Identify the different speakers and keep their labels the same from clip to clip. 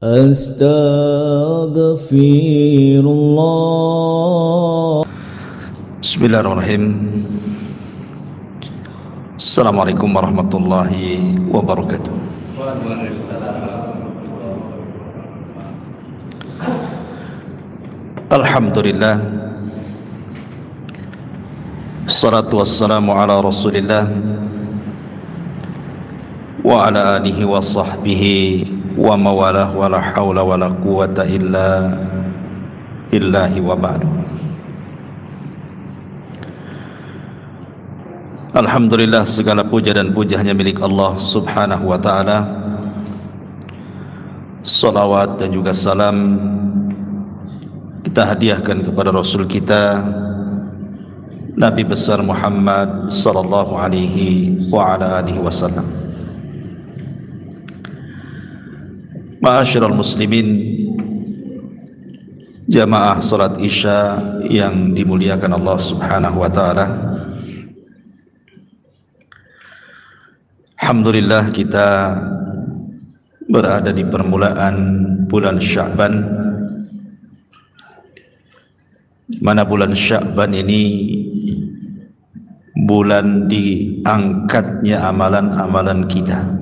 Speaker 1: Astaghfirullah.
Speaker 2: Bismillahirrahmanirrahim. Assalamualaikum warahmatullahi wabarakatuh. Alhamdulillah, assalatu wassalamu ala rasulillah wa ala alihi wa sahbihi wa mawalah wa la hawla wa la quwata illa billahi wa ba'du. Alhamdulillah, segala puja dan puja hanya milik Allah subhanahu wa ta'ala. Salawat dan juga salam kita hadiahkan kepada Rasul kita Nabi besar Muhammad sallallahu alaihi wa ala alihi wasallam. Ma'asyiral muslimin, jamaah salat Isya yang dimuliakan Allah subhanahu wa ta'ala. Alhamdulillah, kita berada di permulaan bulan Sya'ban, di mana bulan Sya'ban ini bulan diangkatnya amalan-amalan kita.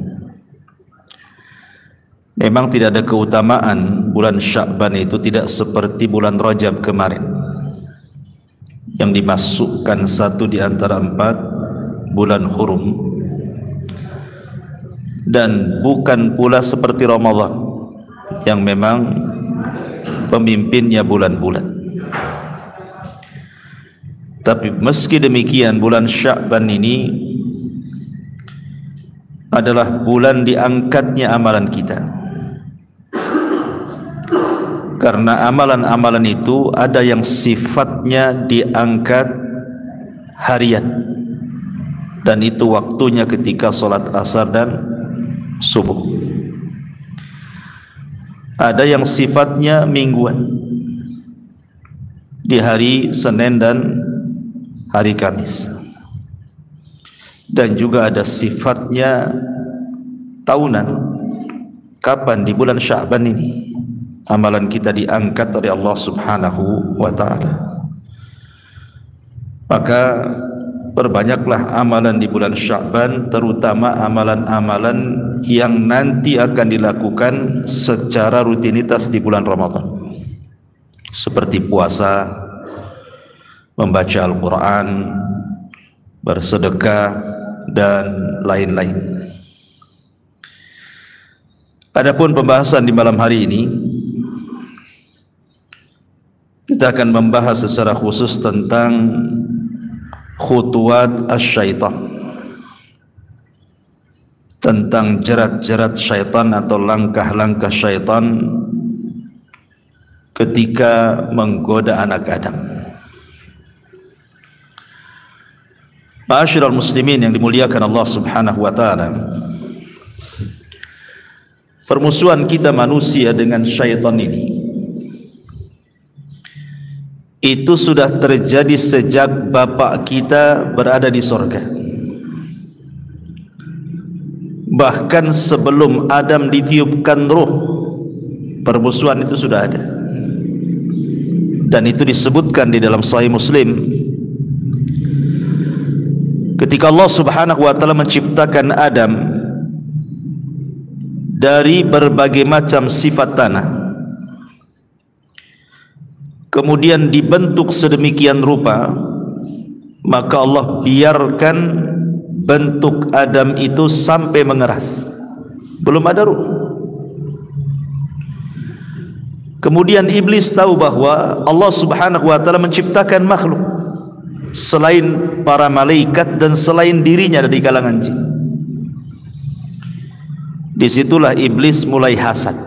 Speaker 2: Memang tidak ada keutamaan bulan Sya'ban itu tidak seperti bulan Rajab kemarin yang dimasukkan satu di antara 4 bulan hurum, dan bukan pula seperti Ramadan yang memang pemimpinnya bulan-bulan. Tapi meski demikian, bulan Sya'ban ini adalah bulan diangkatnya amalan kita, karena amalan-amalan itu ada yang sifatnya diangkat harian, dan itu waktunya ketika sholat asar dan subuh. Ada yang sifatnya mingguan, di hari Senin dan hari Kamis, dan juga ada sifatnya tahunan. Kapan? Di bulan Sya'ban ini amalan kita diangkat oleh Allah subhanahu wa ta'ala. Maka perbanyaklah amalan di bulan Sya'ban, terutama amalan-amalan yang nanti akan dilakukan secara rutinitas di bulan Ramadan, seperti puasa, membaca Al-Quran, bersedekah, dan lain-lain. Adapun pembahasan di malam hari ini, kita akan membahas secara khusus tentang khutuwat asy-syaitan, tentang jerat-jerat syaitan atau langkah-langkah syaitan ketika menggoda anak Adam. Ma'asyiral muslimin yang dimuliakan Allah subhanahu wa ta'ala, permusuhan kita manusia dengan syaitan ini itu sudah terjadi sejak bapak kita berada di sorga. Bahkan sebelum Adam ditiupkan ruh, permusuhan itu sudah ada, dan itu disebutkan di dalam Sahih Muslim ketika Allah subhanahu wa ta'ala menciptakan Adam dari berbagai macam sifat tanah, kemudian dibentuk sedemikian rupa, maka Allah biarkan bentuk Adam itu sampai mengeras, belum ada ruh. Kemudian iblis tahu bahwa Allah subhanahu wa ta'ala menciptakan makhluk selain para malaikat dan selain dirinya dari kalangan jin. Disitulah iblis mulai hasad.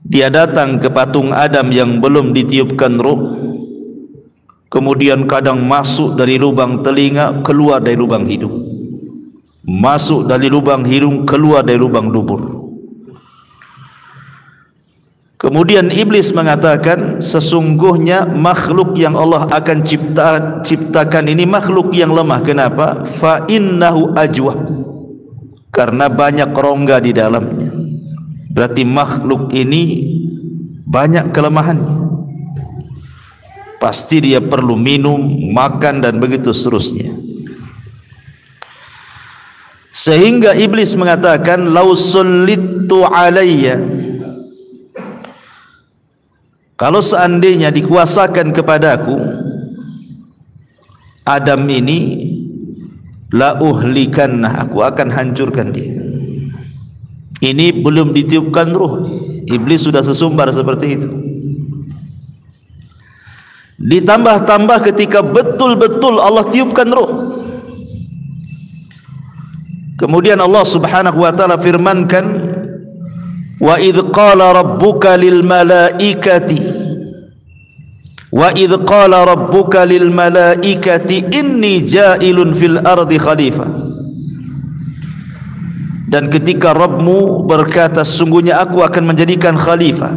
Speaker 2: Dia datang ke patung Adam yang belum ditiupkan ruh, kemudian kadang masuk dari lubang telinga, keluar dari lubang hidung, masuk dari lubang hidung, keluar dari lubang dubur. Kemudian iblis mengatakan, sesungguhnya makhluk yang Allah akan ciptakan ini makhluk yang lemah. Kenapa? Fa innahu ajwab, karena banyak rongga di dalamnya. Berarti makhluk ini banyak kelemahannya. Pasti dia perlu minum, makan dan begitu seterusnya. Sehingga iblis mengatakan, "Lau sullittu alayya." Kalau seandainya dikuasakan kepadaku Adam ini, la uhlikanna, aku akan hancurkan dia. Ini belum ditiupkan ruh. Iblis sudah sesumbar seperti itu. Ditambah-tambah ketika betul-betul Allah tiupkan ruh. Kemudian Allah Subhanahu wa taala firmankan, wa idh qala rabbuka lil malaikati inni ja'ilun fil ardi khalifah. Dan ketika Rabbmu berkata, sungguhnya aku akan menjadikan khalifah.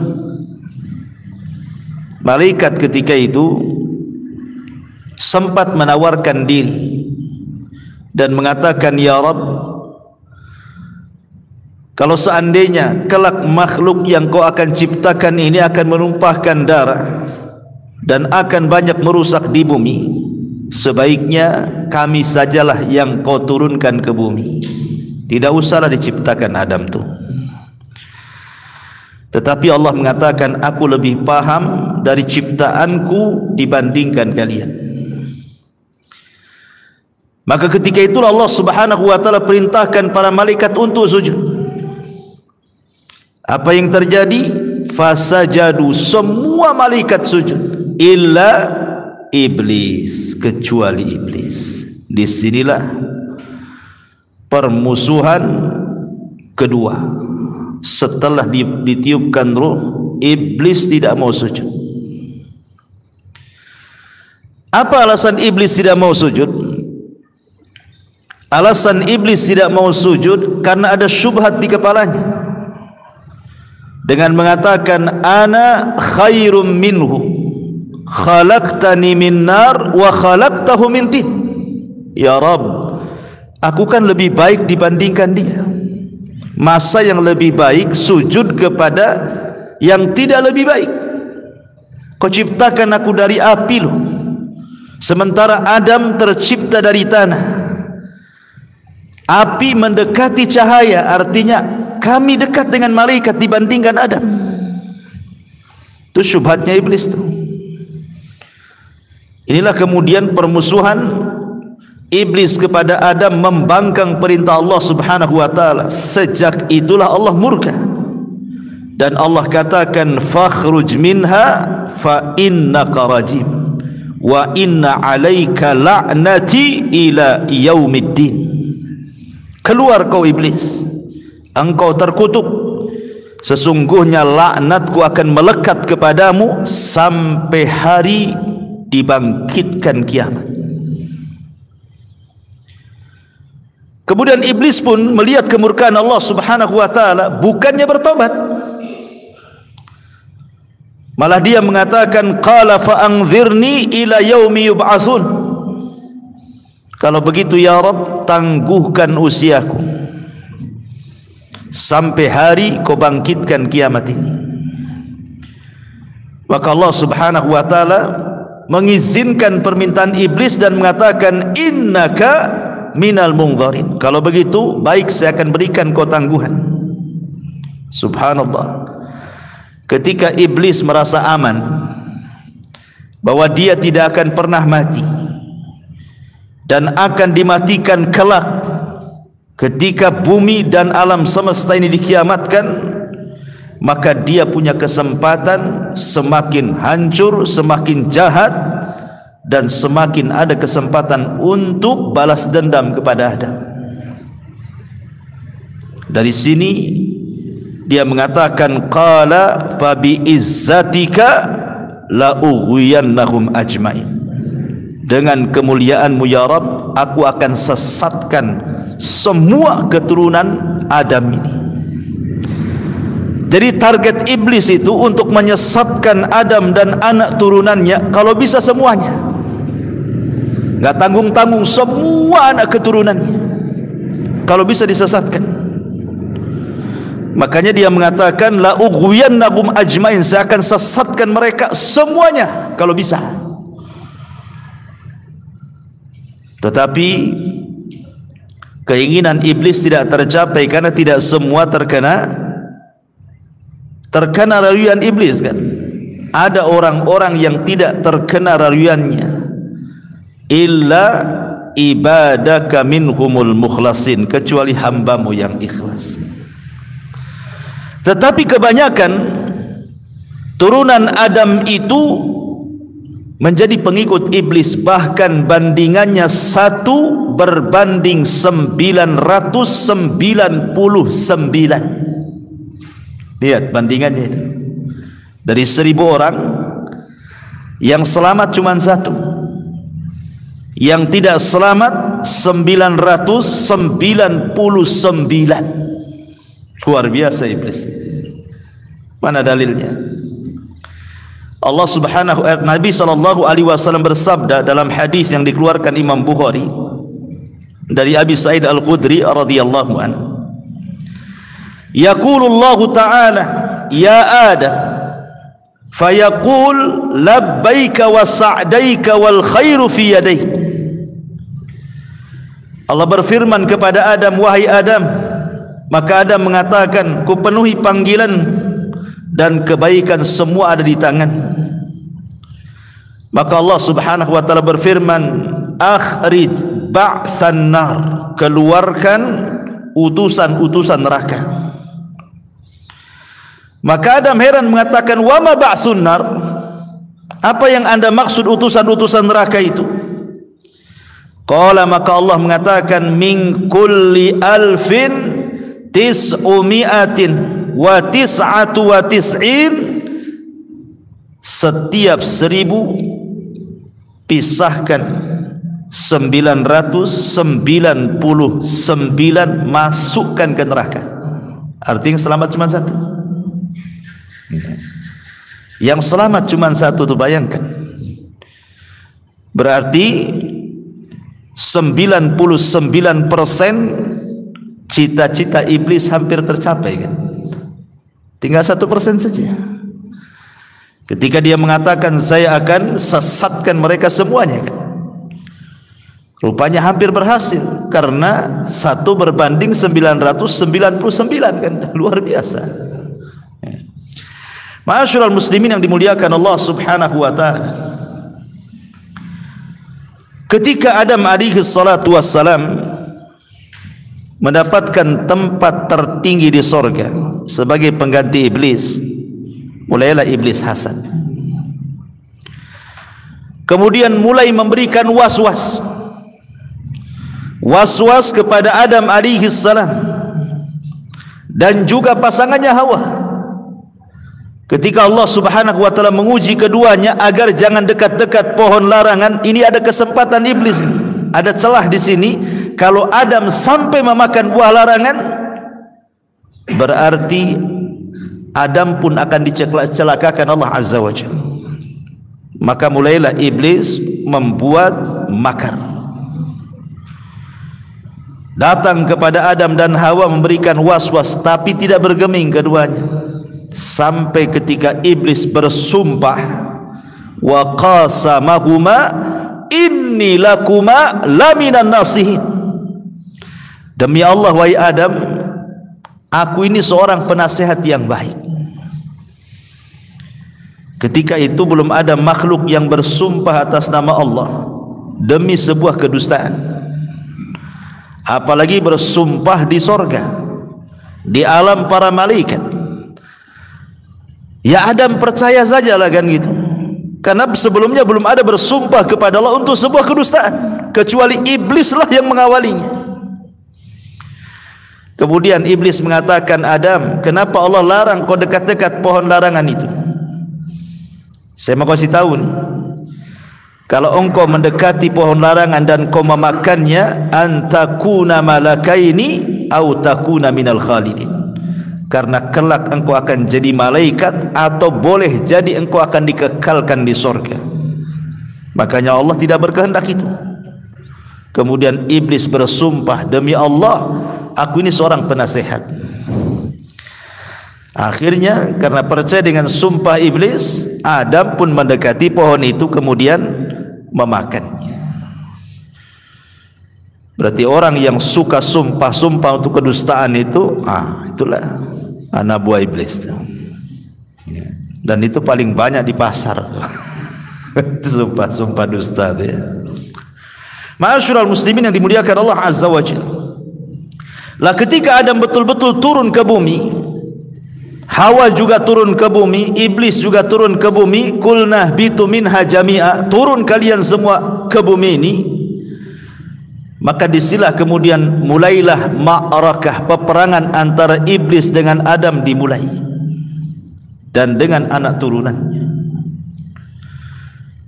Speaker 2: Malaikat ketika itu sempat menawarkan diri dan mengatakan, ya Rabb, kalau seandainya kelak makhluk yang kau akan ciptakan ini akan menumpahkan darah dan akan banyak merusak di bumi, sebaiknya kami sajalah yang kau turunkan ke bumi. Tidak usahlah diciptakan Adam tuh. Tetapi Allah mengatakan, aku lebih paham dari ciptaanku dibandingkan kalian. Maka ketika itulah Allah Subhanahu wa taala perintahkan para malaikat untuk sujud. Apa yang terjadi? Fasajadu, semua malaikat sujud, illa iblis, kecuali iblis. Disinilah permusuhan kedua. Setelah ditiupkan ruh, iblis tidak mau sujud. Apa alasan iblis tidak mau sujud? Alasan iblis tidak mau sujud karena ada syubhat di kepalanya, dengan mengatakan, ana khairum minhu khalaqtani min nar wa khalaqtahu min tin. Ya Rabb, aku kan lebih baik dibandingkan dia. Masa yang lebih baik sujud kepada yang tidak lebih baik? Kau ciptakan aku dari api loh, sementara Adam tercipta dari tanah. Api mendekati cahaya, artinya kami dekat dengan malaikat dibandingkan Adam. Itu syubhatnya iblis tuh. Inilah kemudian permusuhan iblis kepada Adam membangkang perintah Allah Subhanahu wa taala. Sejak itulah Allah murka. Dan Allah katakan, fakhruj minha fa innaka rajim wa inna 'alaika la'nati ila yaumiddin. Keluar kau iblis, engkau terkutuk. Sesungguhnya laknatku akan melekat kepadamu sampai hari dibangkitkan kiamat. Kemudian iblis pun melihat kemurkaan Allah Subhanahu wa taala, bukannya bertobat, malah dia mengatakan, qala fa anzirni ila yaumi yub'atsun. Kalau begitu ya Rabb, tangguhkan usiaku sampai hari kau bangkitkan kiamat ini. Maka Allah Subhanahu wa taala mengizinkan permintaan iblis dan mengatakan, innaka minal mungdharin. Kalau begitu baik, saya akan berikan kau tangguhan. Subhanallah. Ketika iblis merasa aman bahwa dia tidak akan pernah mati dan akan dimatikan kelak ketika bumi dan alam semesta ini dikiamatkan, maka dia punya kesempatan semakin hancur, semakin jahat, dan semakin ada kesempatan untuk balas dendam kepada Adam. Dari sini dia mengatakan, qala fa bi izzatika la ughwiyannahum ajmain. Dengan kemuliaanmu ya Rabb, aku akan sesatkan semua keturunan Adam ini. Jadi target iblis itu untuk menyesatkan Adam dan anak turunannya, kalau bisa semuanya, enggak tanggung-tanggung, semua anak keturunannya kalau bisa disesatkan. Makanya dia mengatakan la ughwiyannahum ajmain, saya akan sesatkan mereka semuanya kalau bisa. Tetapi keinginan iblis tidak tercapai karena tidak semua terkena rayuan iblis kan. Ada orang-orang yang tidak terkena rayuannya, illa ibadaka minhumul mukhlasin, kecuali hambamu yang ikhlas. Tetapi kebanyakan turunan Adam itu menjadi pengikut iblis, bahkan bandingannya 1 berbanding 999. Lihat bandingannya itu. Dari 1000 orang yang selamat cuma 1, yang tidak selamat 999. Luar biasa iblis. Mana dalilnya? Allah Subhanahu Nabi sallallahu alaihi wasallam bersabda dalam hadis yang dikeluarkan Imam Bukhari dari Abi Sa'id Al-Khudri radhiyallahu anhu, yaqulullahu ta'ala ya Adam fayaqul labbaika wa sa'daika wal khairu fi yadayk. Allah berfirman kepada Adam, wahai Adam, maka Adam mengatakan, ku penuhi panggilan dan kebaikan semua ada di tangan. Maka Allah Subhanahu wa taala berfirman, akhrij ba'than nar, keluarkan utusan-utusan neraka. Maka Adam heran mengatakan, wa ma ba'thun nar, apa yang Anda maksud utusan-utusan neraka itu? Qala, maka Allah mengatakan, min kulli alfin tis'umi'atin wa tis'atu wa tis'in, setiap 1000 pisahkan 999, masukkan ke neraka. Artinya selamat cuma 1. Yang selamat cuma 1 tuh, bayangkan. Berarti 99% cita-cita iblis hampir tercapai kan? Tinggal 1% saja. Ketika dia mengatakan saya akan sesatkan mereka semuanya kan, rupanya hampir berhasil karena 1 berbanding 999 kan, luar biasa. Ma'asyiral muslimin yang dimuliakan Allah Subhanahu wa taala, ketika Adam alaihi salatu wassalam mendapatkan tempat tertinggi di sorga sebagai pengganti iblis, mulailah iblis hasad. Kemudian mulai memberikan was-was kepada Adam alaihi salam dan juga pasangannya Hawa. Ketika Allah Subhanahu wa taala menguji keduanya agar jangan dekat-dekat pohon larangan, ini ada kesempatan iblis nih. Ada celah di sini. Kalau Adam sampai memakan buah larangan, berarti Adam pun akan dicelakakan Allah Azza wa Jalla. Maka mulailah iblis membuat makar, datang kepada Adam dan Hawa memberikan was-was, tapi tidak bergeming keduanya, sampai ketika iblis bersumpah, wa qasamahuma inni lakuma laminan nasihin, demi Allah wahai Adam, aku ini seorang penasehat yang baik. Ketika itu belum ada makhluk yang bersumpah atas nama Allah demi sebuah kedustaan, apalagi bersumpah di sorga, di alam para malaikat. Ya Adam percaya sajalah kan gitu, karena sebelumnya belum ada bersumpah kepada Allah untuk sebuah kedustaan, kecuali iblislah yang mengawalinya. Kemudian iblis mengatakan, Adam, kenapa Allah larang kau dekat-dekat pohon larangan itu? Saya mau kasih tahu nih, kalau engkau mendekati pohon larangan dan kau memakannya, antakuna malakaini au takuna minal khalidin, karena kelak engkau akan jadi malaikat atau boleh jadi engkau akan dikekalkan di surga. Makanya Allah tidak berkehendak itu. Kemudian iblis bersumpah, demi Allah, aku ini seorang penasehat. Akhirnya karena percaya dengan sumpah iblis, Adam pun mendekati pohon itu kemudian memakannya. Berarti orang yang suka sumpah-sumpah untuk kedustaan itu, itulah anak buah iblis. Dan itu paling banyak di pasar. Sumpah-sumpah dusta ya. Ma'asyiral muslimin yang dimuliakan Allah Azza wa Jalla. Lah ketika Adam betul-betul turun ke bumi, Hawa juga turun ke bumi, iblis juga turun ke bumi, kulnah bitu minha jami'a, turun kalian semua ke bumi ini. Maka disilah kemudian mulailah ma'arakah, peperangan antara iblis dengan Adam dimulai, dan dengan anak turunannya.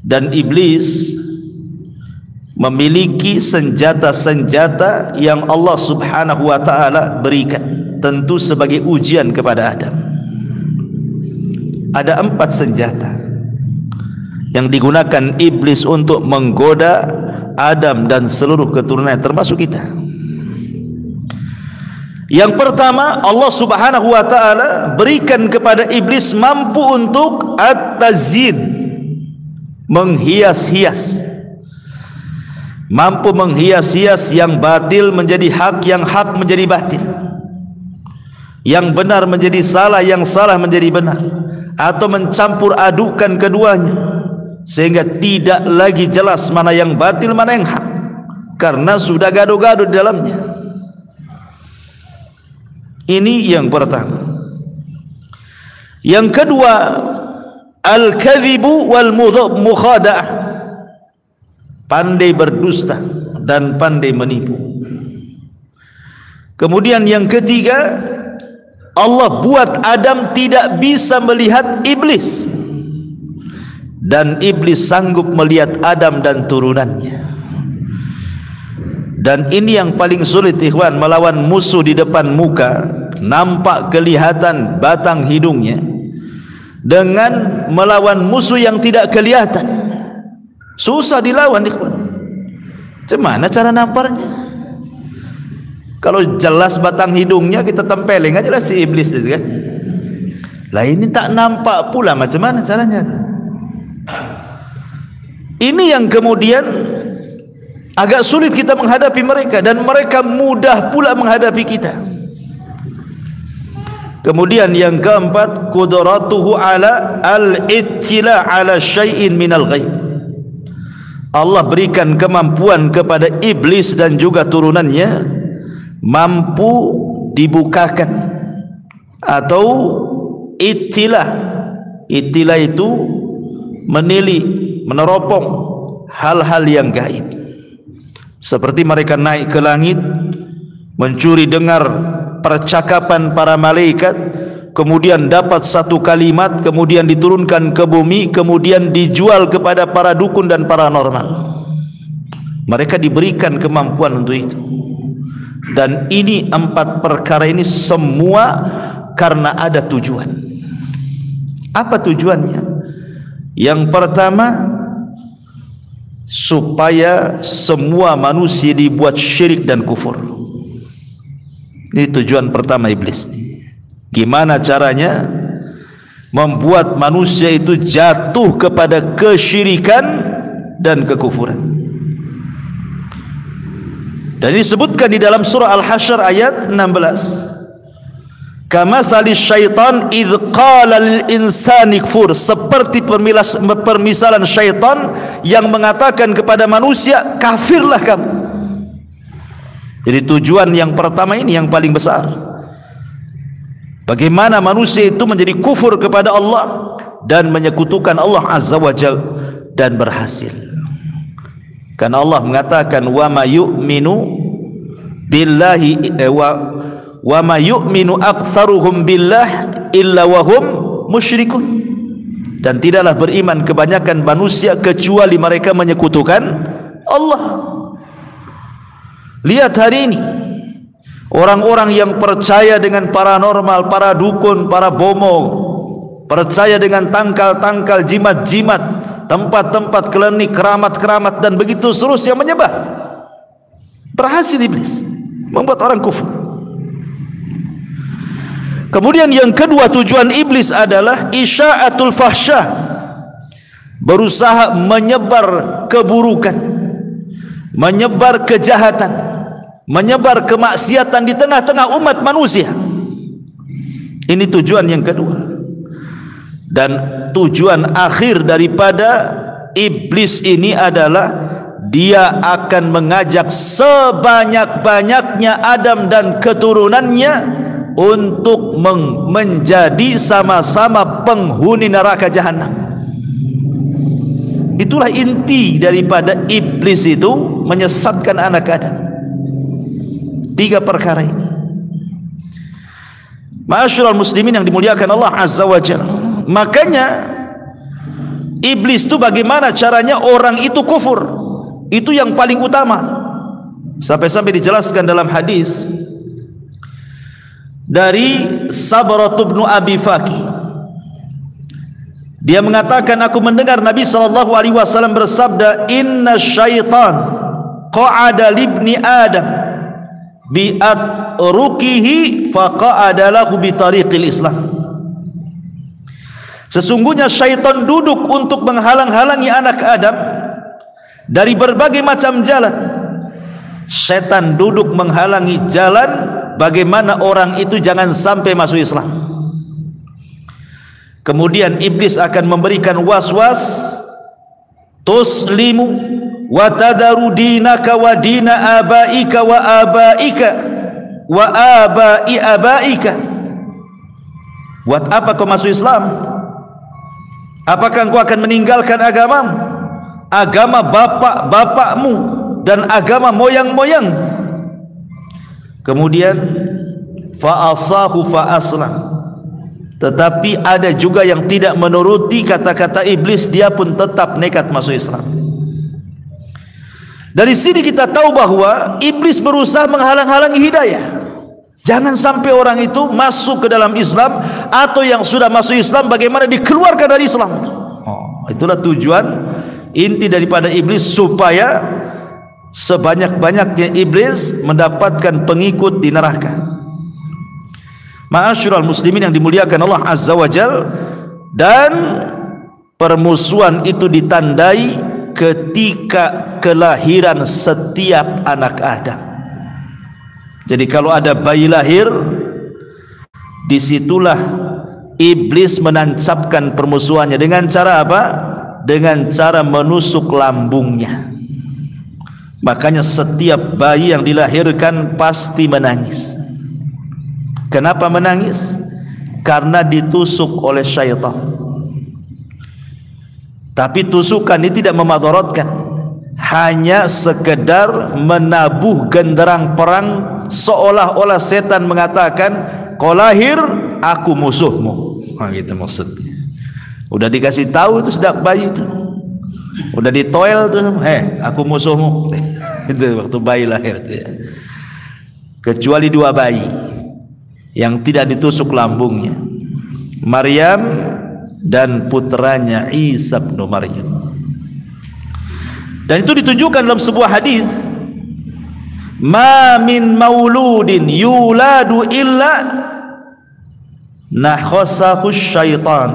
Speaker 2: Dan iblis memiliki senjata-senjata yang Allah Subhanahu wa ta'ala berikan, tentu sebagai ujian kepada Adam. Ada 4 senjata yang digunakan iblis untuk menggoda Adam dan seluruh keturunannya, termasuk kita. Yang pertama, Allah Subhanahu wa ta'ala berikan kepada iblis mampu untuk at-tazyin, menghias-hias, mampu menghias-hias yang batil menjadi hak, yang hak menjadi batil, yang benar menjadi salah, yang salah menjadi benar, atau mencampur adukan keduanya sehingga tidak lagi jelas mana yang batil mana yang hak, karena sudah gaduh-gaduh di dalamnya. Ini yang pertama. Yang kedua, al-kadhibu wal mukhada'ah, pandai berdusta dan pandai menipu. Kemudian yang ketiga, Allah buat Adam tidak bisa melihat iblis, dan iblis sanggup melihat Adam dan turunannya. Dan ini yang paling sulit ikhwan, melawan musuh di depan muka, nampak kelihatan batang hidungnya, dengan melawan musuh yang tidak kelihatan. Susah dilawan ikhwan. Gimana cara namparnya? Kalau jelas batang hidungnya kita tempelin aja lah si iblis itu kan. Lah ini tak nampak pula, macam mana caranya? Ini yang kemudian agak sulit kita menghadapi mereka, dan mereka mudah pula menghadapi kita. Kemudian yang keempat, qudratuhu ala al-ittila ala syai'in minal ghaib. Allah berikan kemampuan kepada iblis dan juga turunannya, mampu dibukakan atau ittila. Ittila itu menili, meneropong hal-hal yang gaib. Seperti mereka naik ke langit, mencuri dengar percakapan para malaikat, kemudian dapat satu kalimat, kemudian diturunkan ke bumi, kemudian dijual kepada para dukun dan paranormal. Mereka diberikan kemampuan untuk itu. Dan ini 4 perkara ini semua karena ada tujuan. Apa tujuannya? Yang pertama, supaya semua manusia dibuat syirik dan kufur. Ini tujuan pertama iblis. Gimana caranya membuat manusia itu jatuh kepada kesyirikan dan kekufuran. Dan disebutkan di dalam surah Al-Hasyr ayat 16. Kamatsali syaitan idz qala lil insani kfur, seperti permisalan syaitan yang mengatakan kepada manusia, kafirlah kamu. Jadi tujuan yang pertama ini yang paling besar, bagaimana manusia itu menjadi kufur kepada Allah dan menyekutukan Allah Azza wa Jalla, dan berhasil. Karena Allah mengatakan wa ma yu'minu billahi wa ma yu'minu aktsaruhum billah illa wa hum musyrikun, dan tidaklah beriman kebanyakan manusia kecuali mereka menyekutukan Allah. Lihat hari ini orang-orang yang percaya dengan paranormal, para dukun, para bomo, percaya dengan tangkal-tangkal, jimat-jimat, tempat-tempat klinik, keramat-keramat, dan begitu seterusnya menyebar. Berhasil iblis membuat orang kufur. Kemudian yang kedua, tujuan iblis adalah isya'atul fahsyah, berusaha menyebar keburukan, menyebar kejahatan, menyebar kemaksiatan di tengah-tengah umat manusia. Ini tujuan yang kedua. Dan tujuan akhir daripada iblis ini adalah dia akan mengajak sebanyak-banyaknya Adam dan keturunannya untuk menjadi sama-sama penghuni neraka jahanam. Itulah inti daripada iblis itu, menyesatkan anak Adam. 3 perkara ini. Ma'asyiral muslimin yang dimuliakan Allah Azza wa Jalla. Makanya iblis itu bagaimana caranya orang itu kufur, itu yang paling utama. Sampai-sampai dijelaskan dalam hadis dari Sabrat bin Abi Faki. Dia mengatakan, aku mendengar Nabi SAW bersabda, inna syaitan qa'ada libni Adam bi'atrukihi faqa'ada lahu bitariqil Islam. Sesungguhnya syaitan duduk untuk menghalang-halangi anak Adam dari berbagai macam jalan. Setan duduk menghalangi jalan bagaimana orang itu jangan sampai masuk Islam. Kemudian iblis akan memberikan was-was, tuslimu wa tadaru dinaka wa dina abaika wa abaika wa abai abaika. Buat apa kau masuk Islam? Apakah engkau akan meninggalkan agamamu, agama bapak-bapakmu dan agama moyang-moyang? Kemudian fa'asahu fa'aslam. Tetapi ada juga yang tidak menuruti kata-kata iblis, dia pun tetap nekat masuk Islam. Dari sini kita tahu bahwa iblis berusaha menghalang-halangi hidayah. Jangan sampai orang itu masuk ke dalam Islam, atau yang sudah masuk Islam bagaimana dikeluarkan dari Islam. Itulah tujuan inti daripada iblis, supaya sebanyak-banyaknya iblis mendapatkan pengikut di neraka. Ma'asyiral muslimin yang dimuliakan Allah Azza wa Jal. Dan permusuhan itu ditandai ketika kelahiran setiap anak Adam. Jadi kalau ada bayi lahir, disitulah iblis menancapkan permusuhannya. Dengan cara apa? Dengan cara menusuk lambungnya. Makanya setiap bayi yang dilahirkan pasti menangis. Kenapa menangis? Karena ditusuk oleh syaitan. Tapi tusukan ini tidak memadaratkan, hanya sekedar menabuh genderang perang, seolah-olah setan mengatakan, kau lahir, aku musuhmu. Gitu maksudnya. Udah dikasih tahu itu sejak bayi itu, udah ditoel tuh, aku musuhmu. Itu waktu bayi lahir itu ya. Kecuali 2 bayi yang tidak ditusuk lambungnya, Maryam dan putranya Isa bin Maryam. Dan itu ditunjukkan dalam sebuah hadis, ma min mauludin yuladu illa nakhasahu syaitan.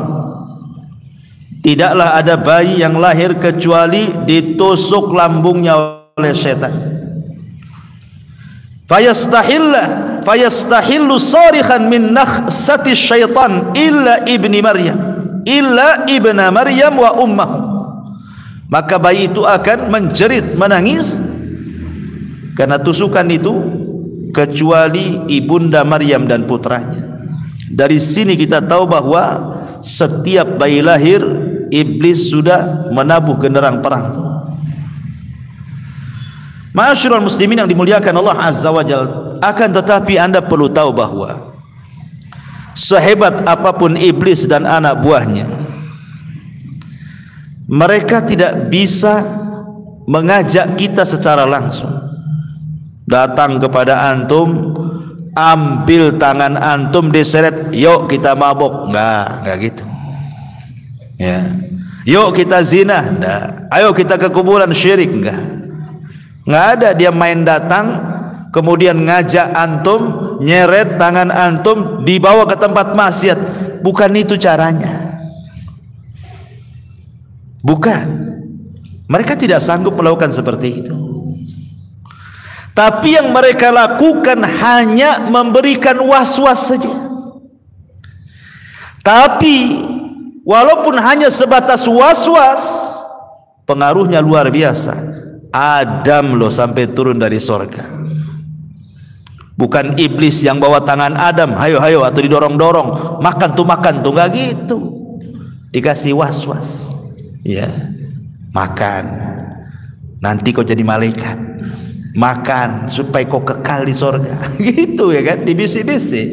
Speaker 2: Tidaklah ada bayi yang lahir kecuali ditusuk lambungnya oleh syaitan. Fayastahillu sarikhan min nakhsati syaitan illa ibni Maryam, illa ibna Maryam wa ummahu. Maka bayi itu akan menjerit, menangis karena tusukan itu, kecuali ibunda Maryam dan putranya. Dari sini kita tahu bahwa setiap bayi lahir, iblis sudah menabuh genderang perang. Ma'asyiral muslimin yang dimuliakan Allah Azza wa Jalla. Akan tetapi Anda perlu tahu bahwa sehebat apapun iblis dan anak buahnya, mereka tidak bisa mengajak kita secara langsung. Datang kepada antum, ambil tangan antum, diseret, yuk kita mabok. Enggak gitu ya. Yuk kita zina, enggak. Ayo kita ke kuburan syirik, enggak ada. Dia main datang, kemudian ngajak antum, nyeret tangan antum, dibawa ke tempat maksiat. Bukan itu caranya. Bukan. Mereka tidak sanggup melakukan seperti itu. Tapi yang mereka lakukan hanya memberikan was-was saja. Tapi walaupun hanya sebatas was-was, pengaruhnya luar biasa. Adam loh sampai turun dari sorga. Bukan iblis yang bawa tangan Adam, hayo hayo, atau didorong-dorong, makan tuh, nggak gitu. Dikasih was-was, ya, makan, nanti kau jadi malaikat, makan supaya kau kekal di sorga, gitu ya kan, dibisi-bisi,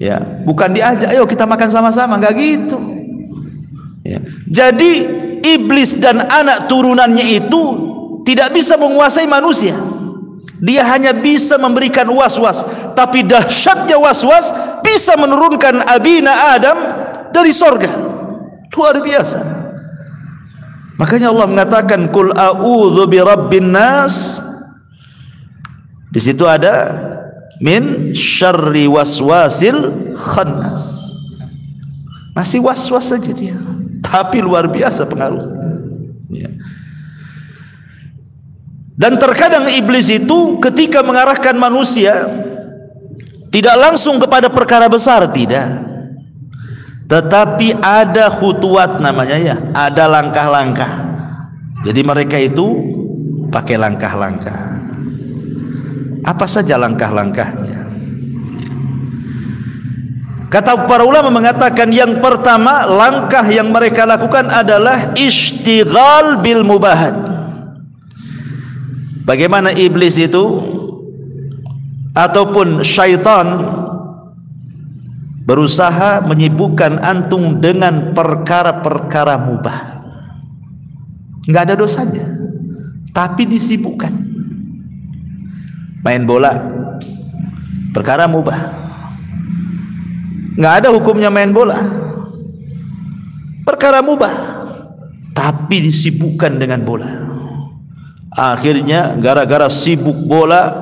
Speaker 2: ya, bukan diajak, ayo kita makan sama-sama, nggak gitu. Ya. Jadi iblis dan anak turunannya itu tidak bisa menguasai manusia. Dia hanya bisa memberikan was-was, tapi dahsyatnya was-was bisa menurunkan abina Adam dari sorga. Luar biasa. Makanya Allah mengatakan qul a'udzu birabbin nas. Di situ ada min syarri waswasil khannas. Masih was-was saja dia, tapi luar biasa pengaruhnya. Ya. Dan terkadang iblis itu ketika mengarahkan manusia tidak langsung kepada perkara besar, tidak, tetapi ada khutuwat namanya, ya, ada langkah-langkah. Jadi mereka itu pakai langkah-langkah. Apa saja langkah-langkahnya? Kata para ulama mengatakan yang pertama, langkah yang mereka lakukan adalah ishtighal bil mubahat. Bagaimana iblis itu ataupun syaitan berusaha menyibukkan antum dengan perkara-perkara mubah. Nggak ada dosanya, tapi disibukkan. Main bola, perkara mubah. Nggak ada hukumnya main bola, perkara mubah, tapi disibukkan dengan bola. Akhirnya gara-gara sibuk bola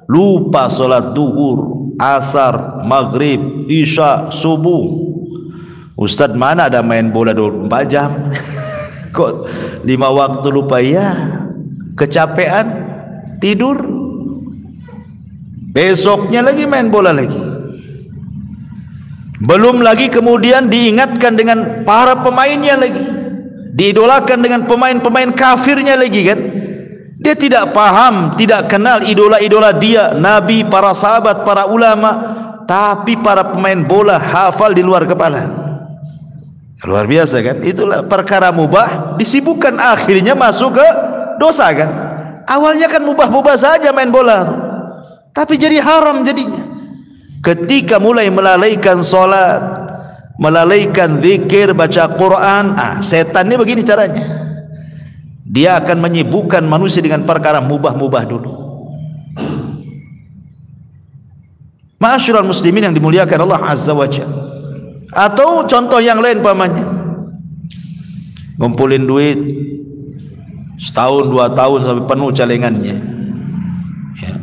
Speaker 2: lupa sholat duhur, asar, maghrib, isya, subuh. Ustadz, mana ada main bola 24 jam? Kok 5 waktu lupa? Ya, kecapean, tidur, besoknya lagi main bola lagi. Belum lagi kemudian diingatkan dengan para pemainnya lagi, diidolakan dengan pemain-pemain kafirnya lagi kan. Dia tidak paham, tidak kenal idola-idola dia, nabi, para sahabat, para ulama, tapi para pemain bola hafal di luar kepala. Luar biasa kan? Itulah perkara mubah disibukkan, akhirnya masuk ke dosa kan. Awalnya kan mubah-mubah saja main bola, tapi jadi haram jadinya. Ketika mulai melalaikan sholat, melalaikan zikir, baca Quran, setan ini begini caranya. Dia akan menyibukkan manusia dengan perkara mubah-mubah dulu. Ma'asyiral muslimin yang dimuliakan Allah Azza wa Jalla. Atau contoh yang lain pamannya, ngumpulin duit setahun 2 tahun sampai penuh celengannya, ya.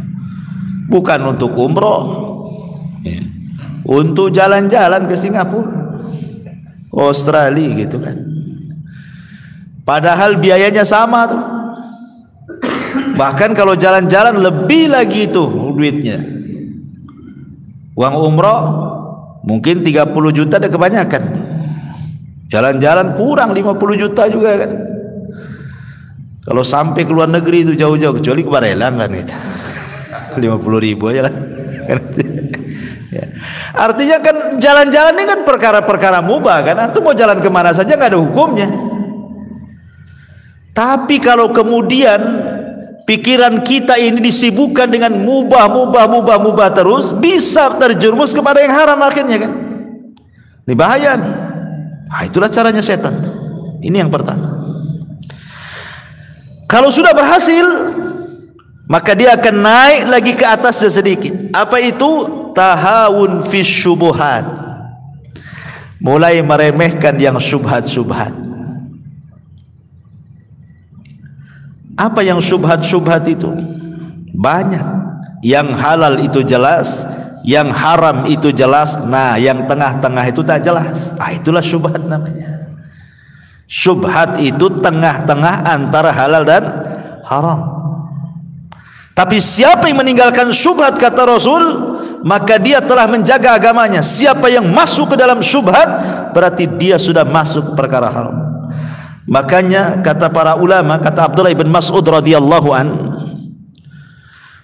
Speaker 2: Bukan untuk umroh, ya, untuk jalan-jalan ke Singapura, Australia gitu kan. Padahal biayanya sama tuh. Bahkan kalau jalan-jalan lebih lagi itu duitnya. Uang umroh mungkin 30 juta ada kebanyakan. Jalan-jalan kurang 50 juta juga kan. Kalau sampai ke luar negeri itu jauh-jauh, kecuali ke Barelang kan gitu. 50.000 aja kan. Ya. Artinya kan jalan-jalan ini kan perkara-perkara mubah kan. Antum mau jalan kemana saja nggak ada hukumnya. Tapi kalau kemudian pikiran kita ini disibukkan dengan mubah terus, bisa terjerumus kepada yang haram akhirnya kan. Ini bahaya nih. Itulah caranya setan. Ini yang pertama. Kalau sudah berhasil, maka dia akan naik lagi ke atasnya sedikit. Apa itu? Tahawun fi syubuhat. Mulai meremehkan yang syubhat-syubhat. Apa yang syubhat-syubhat itu? Banyak. yang halal itu jelas, yang haram itu jelas. Nah, yang tengah-tengah itu tak jelas. Itulah syubhat namanya. Syubhat itu tengah-tengah antara halal dan haram. Tapi siapa yang meninggalkan syubhat, kata Rasul, maka dia telah menjaga agamanya. Siapa yang masuk ke dalam syubhat, berarti dia sudah masuk ke perkara haram. Makanya kata para ulama, kata Abdullah ibn Mas'ud radhiyallahu an,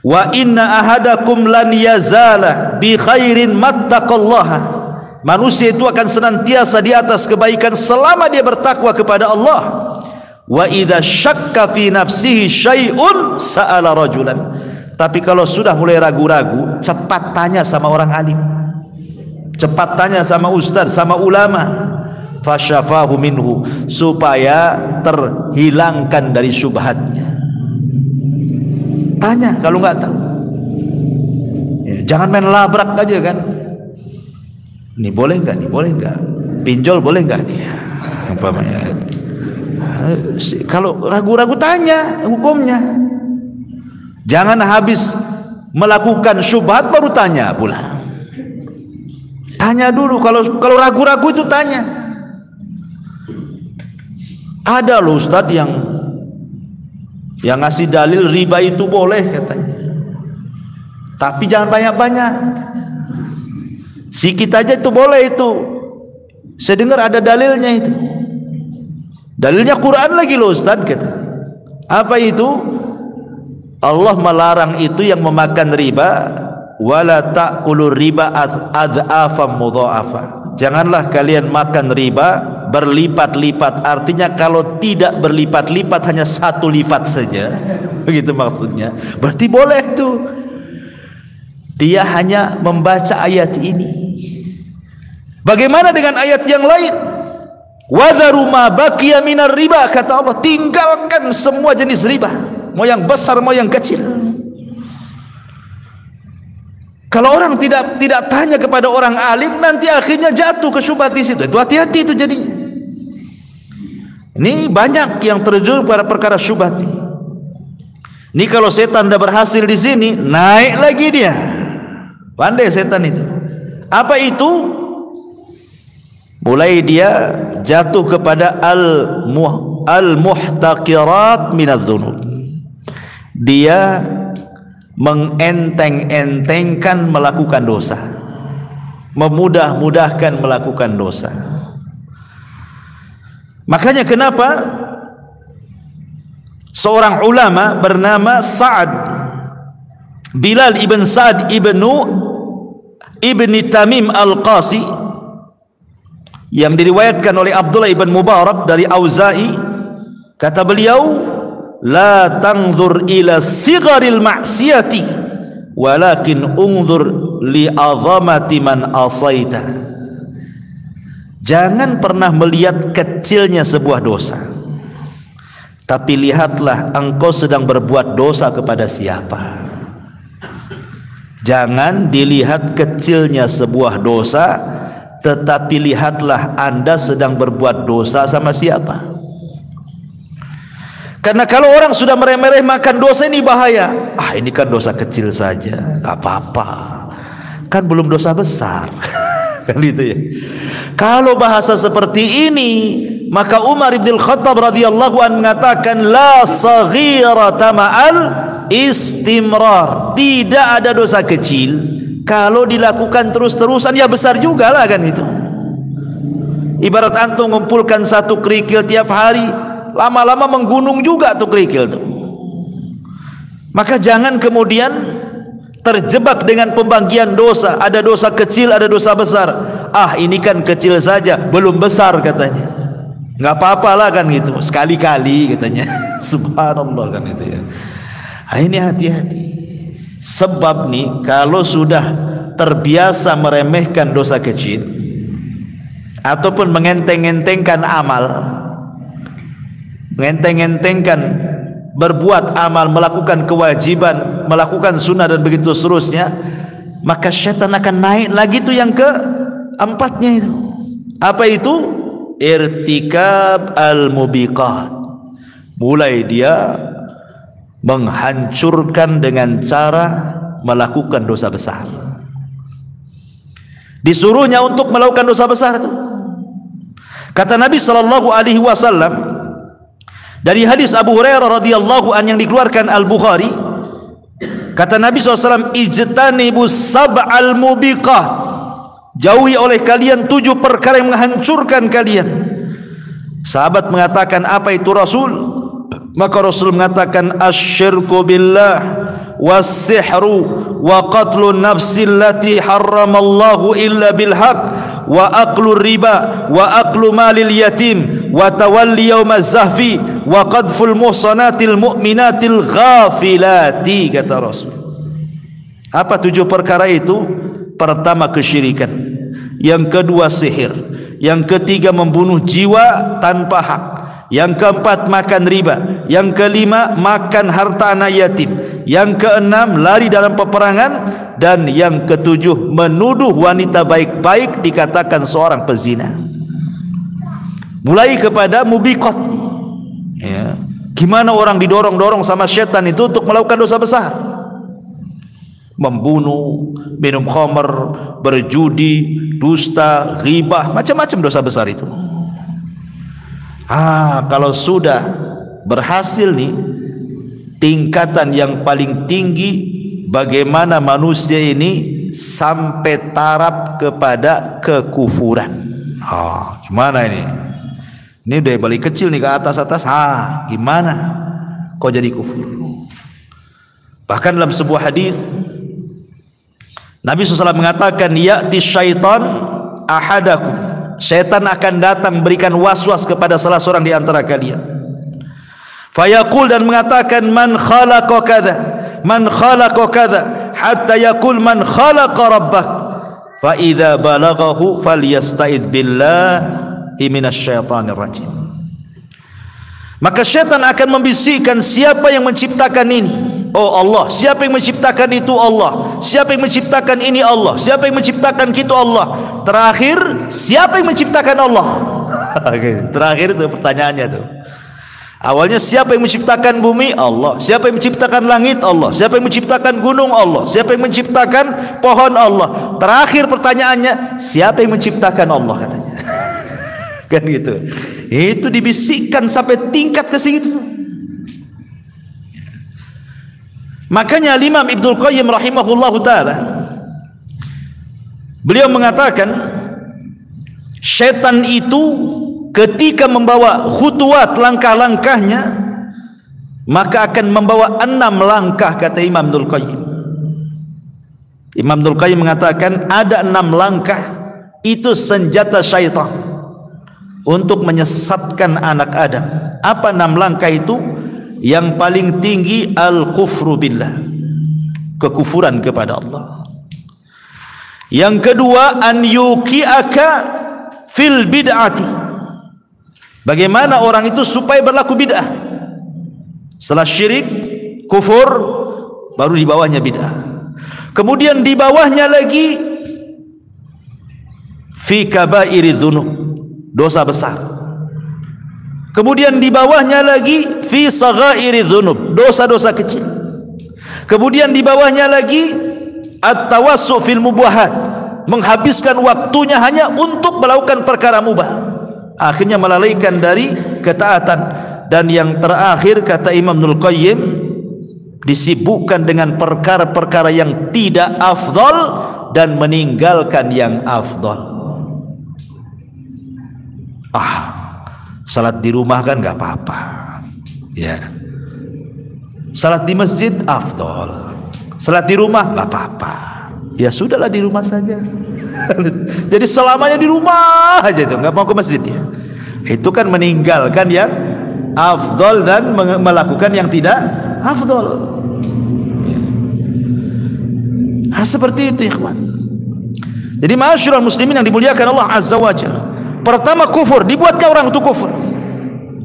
Speaker 2: wa inna ahadakum lan yazala bi khairin mattaqallaha. Manusia itu akan senantiasa di atas kebaikan selama dia bertakwa kepada Allah. Wa idza syakka fi nafsihi syai'un sa'ala rajulan. Tapi kalau sudah mulai ragu-ragu, cepat tanya sama orang alim, cepat tanya sama ustaz, sama ulama, fasyafahu minhu, supaya terhilangkan dari syubhatnya. Tanya kalau nggak tahu, ya, jangan main labrak aja kan. Ini boleh nggak? Ini boleh nggak? Pinjol boleh nggak? Nih, umpamanya. Kalau ragu-ragu, tanya hukumnya. Jangan habis melakukan syubhat baru tanya pula. Tanya dulu. Kalau ragu-ragu itu tanya. Ada loh ustaz yang ngasih dalil riba itu boleh katanya, tapi jangan banyak-banyak katanya. Sikit aja itu boleh itu. Saya dengar ada dalilnya itu. Dalilnya Quran lagi loh ustaz kata. Apa itu? Allah melarang itu yang memakan riba, wala ta'kulur riba adhafam mudha'afa. Janganlah kalian makan riba berlipat-lipat. Artinya kalau tidak berlipat-lipat, hanya satu lipat saja. Begitu maksudnya. Berarti boleh tuh. Dia hanya membaca ayat ini. Bagaimana dengan ayat yang lain? Wadharu ma baqiya minar riba, kata Allah, tinggalkan semua jenis riba, mau yang besar mau yang kecil. Kalau orang tidak tanya kepada orang alim, nanti akhirnya jatuh ke syubhat di situ. Itu hati-hati itu jadinya. Ini banyak yang terjun pada perkara syubhat ini. Ini kalau setan dah berhasil di sini, naik lagi dia. Pandai setan itu. Apa itu? Mulai dia jatuh kepada al-muhtaqirat minadz-dzunub. Dia mengenteng-entengkan melakukan dosa, memudah-mudahkan melakukan dosa. Makanya kenapa seorang ulama bernama Sa'ad Bilal ibn Sa'ad ibni Tamim al-Qasi, yang diriwayatkan oleh Abdullah ibn Mubarak dari Auza'i, kata beliau, la tanzur ila sigharil ma'siyati walakin unzur li azamati man asaita. Jangan pernah melihat kecilnya sebuah dosa, tapi lihatlah engkau sedang berbuat dosa kepada siapa. Jangan dilihat kecilnya sebuah dosa, tetapi lihatlah Anda sedang berbuat dosa sama siapa. Karena kalau orang sudah meremeh-remehkan dosa, ini bahaya. Ini kan dosa kecil saja, gak apa-apa, kan belum dosa besar. Kan gitu ya. Kalau bahasa seperti ini, maka Umar bin Khattab radhiyallahu anhu mengatakan, la saghirata ma'al istimrar. Tidak ada dosa kecil kalau dilakukan terus-terusan, ya besar juga lah kan itu. Ibarat antum mengumpulkan satu kerikil tiap hari, lama-lama menggunung juga tuh kerikil tuh. Maka jangan kemudian terjebak dengan pembagian dosa. Ada dosa kecil, ada dosa besar. Ini kan kecil saja, belum besar katanya. Nggak apa-apa lah kan gitu, sekali-kali katanya. Subhanallah kan itu ya. Ini hati-hati. Sebab nih, kalau sudah terbiasa meremehkan dosa kecil ataupun mengenteng-entengkan amal, mengenteng-entengkan berbuat amal, melakukan kewajiban, melakukan sunnah dan begitu seterusnya, maka syaitan akan naik lagi tuh yang keempatnya itu. Apa itu? Irtikab al-mubiqat. Mulai dia menghancurkan dengan cara melakukan dosa besar. Disuruhnya untuk melakukan dosa besar itu. Kata Nabi sallallahu alaihi wasallam dari hadis Abu Hurairah radhiyallahu an yang dikeluarkan Al-Bukhari, kata Nabi SAW, ijtanibus sab'al mubiqat, jauhi oleh kalian 7 perkara yang menghancurkan kalian. Sahabat mengatakan, apa itu Rasul? Maka Rasul mengatakan, asyirku billah was-sihru wa qatlun nafsi allati harramallahu illa bilhaq wa aklu riba wa aklu malil yatim wa tawalli yawmaz zahfi wa qadful muhsanatil mu'minatil ghafilati, kata Rasul. Apa 7 perkara itu? Pertama, kesyirikan. Yang kedua, sihir. Yang ketiga, membunuh jiwa tanpa hak. Yang keempat, makan riba. Yang kelima, makan harta anak yatim. Yang keenam, lari dalam peperangan. Dan yang ketujuh, menuduh wanita baik-baik dikatakan seorang pezina. Mulai kepada mubiqat, ya. Gimana orang didorong-dorong sama syaitan itu untuk melakukan dosa besar, membunuh, minum khamr, berjudi, dusta, ghibah, macam-macam dosa besar itu. Kalau sudah berhasil nih, tingkatan yang paling tinggi, bagaimana manusia ini sampai taraf kepada kekufuran. Gimana ini? Ini udah balik kecil nih ke atas-atas. Gimana kok jadi kufur? Bahkan dalam sebuah hadis Nabi SAW mengatakan, ya'ti syaitan ahadakum, syaitan akan datang berikan was-was kepada salah seorang di antara kalian. Fayaqul, dan mengatakan, man khalaqa kadza, man khalaqa kadza, hatta yaqul man khalaqa rabbak, fa idza balaghahu falyasta'id billahi minasyaitonir rajim. Maka syaitan akan membisikkan, siapa yang menciptakan ini? Oh Allah. Siapa yang menciptakan itu? Allah. Siapa yang menciptakan ini? Allah. Siapa yang menciptakan kita? Allah. Terakhir, siapa yang menciptakan Allah? Terakhir itu pertanyaannya tuh. Awalnya, siapa yang menciptakan bumi? Allah. Siapa yang menciptakan langit? Allah. Siapa yang menciptakan gunung? Allah. Siapa yang menciptakan pohon? Allah. Terakhir pertanyaannya, siapa yang menciptakan Allah, katanya. Kan gitu. Itu dibisikkan sampai tingkat ke situ. Makanya Imam Ibnul Qayyim rahimahullahu taala, beliau mengatakan, syaitan itu ketika membawa khutuwat, langkah-langkahnya, maka akan membawa 6 langkah, kata Imam Ibnul Qayyim. Imam Ibnul Qayyim mengatakan ada 6 langkah, itu senjata syaitan untuk menyesatkan anak Adam. Apa 6 langkah itu? Yang paling tinggi, al-kufru billah, kekufuran kepada Allah. Yang kedua, an yuqi'aka fil bid'ati, bagaimana orang itu supaya berlaku bid'ah. Setelah syirik, kufur, baru di bawahnya bid'ah. Kemudian di bawahnya lagi fi kabairi dzunub, dosa besar. Kemudian di bawahnya lagi fi saghairi dzunub, dosa-dosa kecil. Kemudian di bawahnya lagi at-tawassu fil mubahat, menghabiskan waktunya hanya untuk melakukan perkara mubah, akhirnya melalaikan dari ketaatan. Dan yang terakhir, kata Imam Ibnul Qayyim, disibukkan dengan perkara-perkara yang tidak afdal dan meninggalkan yang afdal. Salat di rumah kan nggak apa-apa, ya. Salat di masjid afdal, salat di rumah nggak apa-apa, ya sudahlah di rumah saja. Jadi selamanya di rumah aja, itu nggak mau ke masjid, ya. Itu kan meninggalkan yang afdal dan melakukan yang tidak afdal. Seperti itu, ikhwan. Jadi ma'asyiral muslimin yang dimuliakan Allah Azza wa Jalla, pertama, kufur, dibuatkan orang untuk kufur.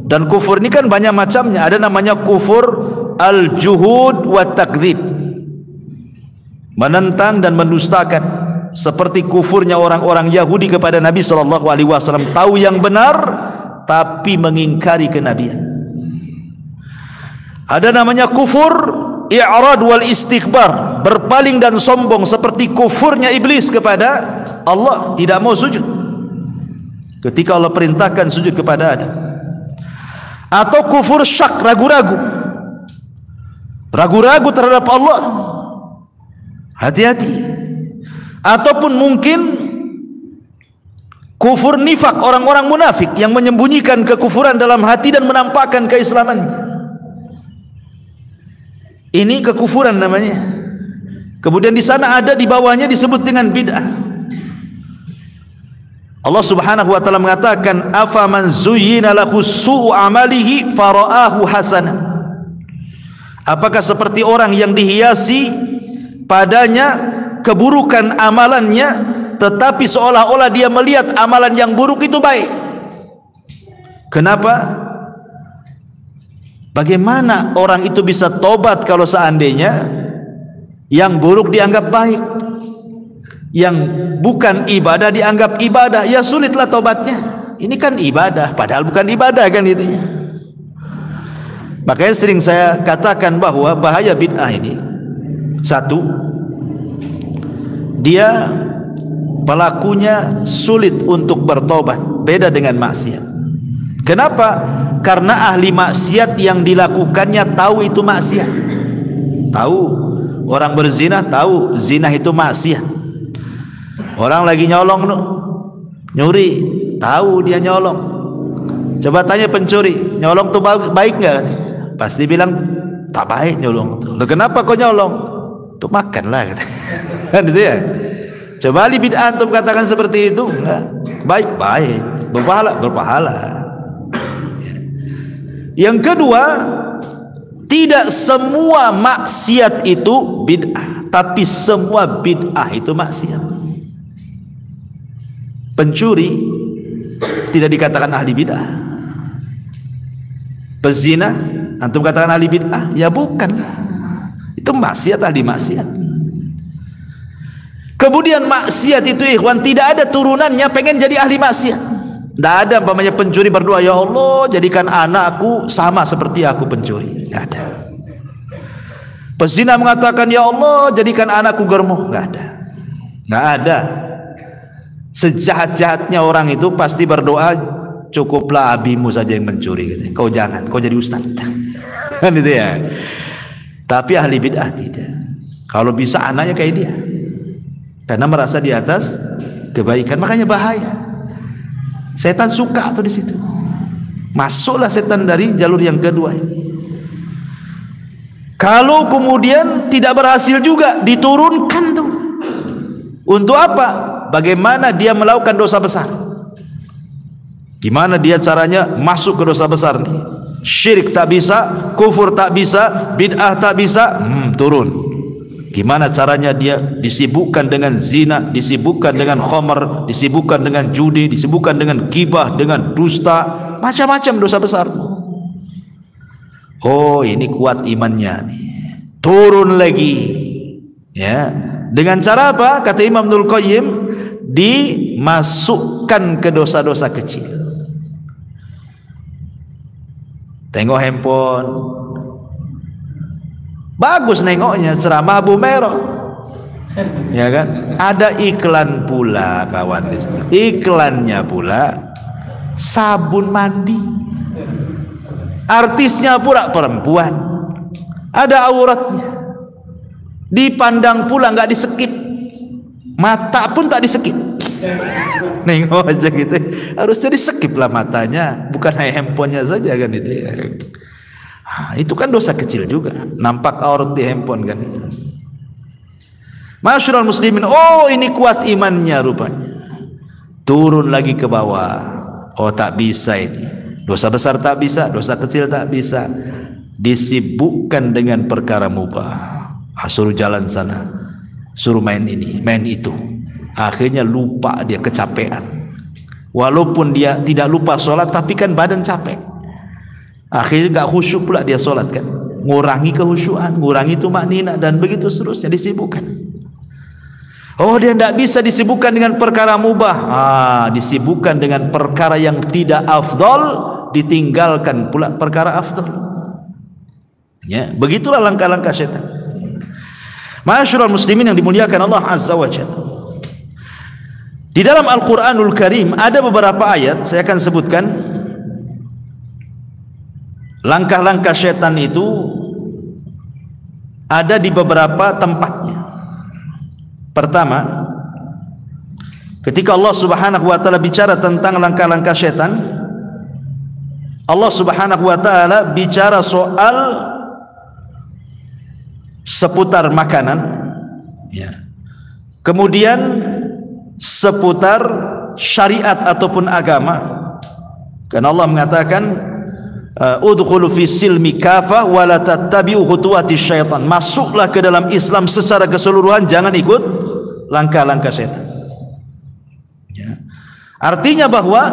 Speaker 2: Dan kufur ini kan banyak macamnya. Ada namanya kufur al-juhud wa takdzib, menentang dan mendustakan, seperti kufurnya orang-orang Yahudi kepada Nabi SAW. Tahu yang benar tapi mengingkari kenabian. Ada namanya kufur i'rad wal istikbar, berpaling dan sombong seperti kufurnya iblis kepada Allah, tidak mau sujud ketika Allah perintahkan sujud kepada Adam. Atau kufur syak, ragu-ragu terhadap Allah, hati-hati. Ataupun mungkin kufur nifak, orang-orang munafik yang menyembunyikan kekufuran dalam hati dan menampakkan keislamannya. Ini kekufuran namanya. Kemudian di sana ada di bawahnya disebut dengan bid'ah. Allah Subhanahu wa taala mengatakan, afaman zuyyina lahu su'u amalihi fara'ahu hasanah. Apakah seperti orang yang dihiasi padanya keburukan amalannya, tetapi seolah-olah dia melihat amalan yang buruk itu baik. Kenapa? Bagaimana orang itu bisa tobat kalau seandainya yang buruk dianggap baik, yang bukan ibadah dianggap ibadah? Ya sulitlah tobatnya. Ini kan ibadah, padahal bukan ibadah kan itu ya. Makanya sering saya katakan bahwa bahaya bid'ah ini, satu, dia pelakunya sulit untuk bertobat, beda dengan maksiat. Kenapa? Karena ahli maksiat yang dilakukannya tahu itu maksiat. Tahu, orang berzina tahu zina itu maksiat. Orang lagi nyolong nyuri, tahu dia nyolong. Coba tanya pencuri, nyolong tuh baik nggak? Pasti bilang tak baik nyolong tuh. Loh, kenapa kau nyolong? Tuh makanlah kata. Kan itu ya. Coba ahli bid'ah antum katakan seperti itu, enggak. Baik, berpahala. Yang kedua, tidak semua maksiat itu bid'ah, tapi semua bid'ah itu maksiat. Pencuri tidak dikatakan ahli bid'ah. Pezina antum katakan ahli bid'ah? Ya bukanlah. Itu maksiat, ahli maksiat. Kemudian maksiat itu ikhwan tidak ada turunannya pengen jadi ahli maksiat. Tidak ada umpamanya pencuri berdoa, ya Allah jadikan anakku sama seperti aku pencuri. Tidak ada. Pezina mengatakan, ya Allah jadikan anakku germo. Tidak ada. Tidak ada. Sejahat-jahatnya orang itu pasti berdoa, cukuplah abimu saja yang mencuri. Kau jangan, kau jadi ustaz. Kan itu ya. Tapi ahli bid'ah tidak. Kalau bisa anaknya kayak dia, karena merasa di atas kebaikan. Makanya bahaya. Setan suka tuh di situ. Masuklah setan dari jalur yang kedua ini. Kalau kemudian tidak berhasil juga, diturunkan tuh. Untuk apa? Bagaimana dia melakukan dosa besar? Gimana dia caranya masuk ke dosa besar nih? Syirik tak bisa, kufur tak bisa, bid'ah tak bisa, turun. Gimana caranya dia disibukkan dengan zina, disibukkan dengan khamar, disibukkan dengan judi, disibukkan dengan gibah, dengan dusta, macam-macam dosa besar. Oh, ini kuat imannya nih. Turun lagi. Ya. Dengan cara apa? Kata Imam Ibnul Qayyim, dimasukkan ke dosa-dosa kecil. Tengok handphone, bagus nengoknya, ceramah Abu Merah, ya kan? Ada iklan pula kawan di situ. Iklannya pula sabun mandi. Artisnya pula perempuan, ada auratnya. Dipandang pula nggak disekip, mata pun tak disekip. Nengok aja gitu, harusnya disekip lah matanya, bukan hanya handphonenya saja kan itu ya. Itu kan dosa kecil juga, nampak aurat di handphone kan itu. Masyarul muslimin, oh ini kuat imannya rupanya. Turun lagi ke bawah. Oh tak bisa ini. Dosa besar tak bisa, dosa kecil tak bisa. Disibukkan dengan perkara mubah. Suruh jalan sana, suruh main ini, main itu. Akhirnya lupa, dia kecapean. Walaupun dia tidak lupa sholat, tapi kan badan capek. Akhirnya gak khusyuk pula dia sholat kan, ngurangi kehusyuan, ngurangi tumaknina, dan begitu seterusnya disibukkan. Oh dia tidak bisa disibukkan dengan perkara mubah, disibukkan dengan perkara yang tidak afdol, ditinggalkan pula perkara afdol. Ya, begitulah langkah-langkah setan. Ma'asyiral muslimin yang dimuliakan Allah Azza wa Jalla. Di dalam Al-Qur'anul Karim ada beberapa ayat, saya akan sebutkan langkah-langkah setan itu ada di beberapa tempatnya. Pertama, ketika Allah Subhanahu wa taala bicara tentang langkah-langkah setan, Allah Subhanahu wa taala bicara soal seputar makanan, ya. Kemudian seputar syariat ataupun agama. Karena Allah mengatakan udkhulu fi silmi kafah wa la tattabi'u khutuwati syaitan. Masuklah ke dalam Islam secara keseluruhan, jangan ikut langkah-langkah setan. Ya. Artinya bahwa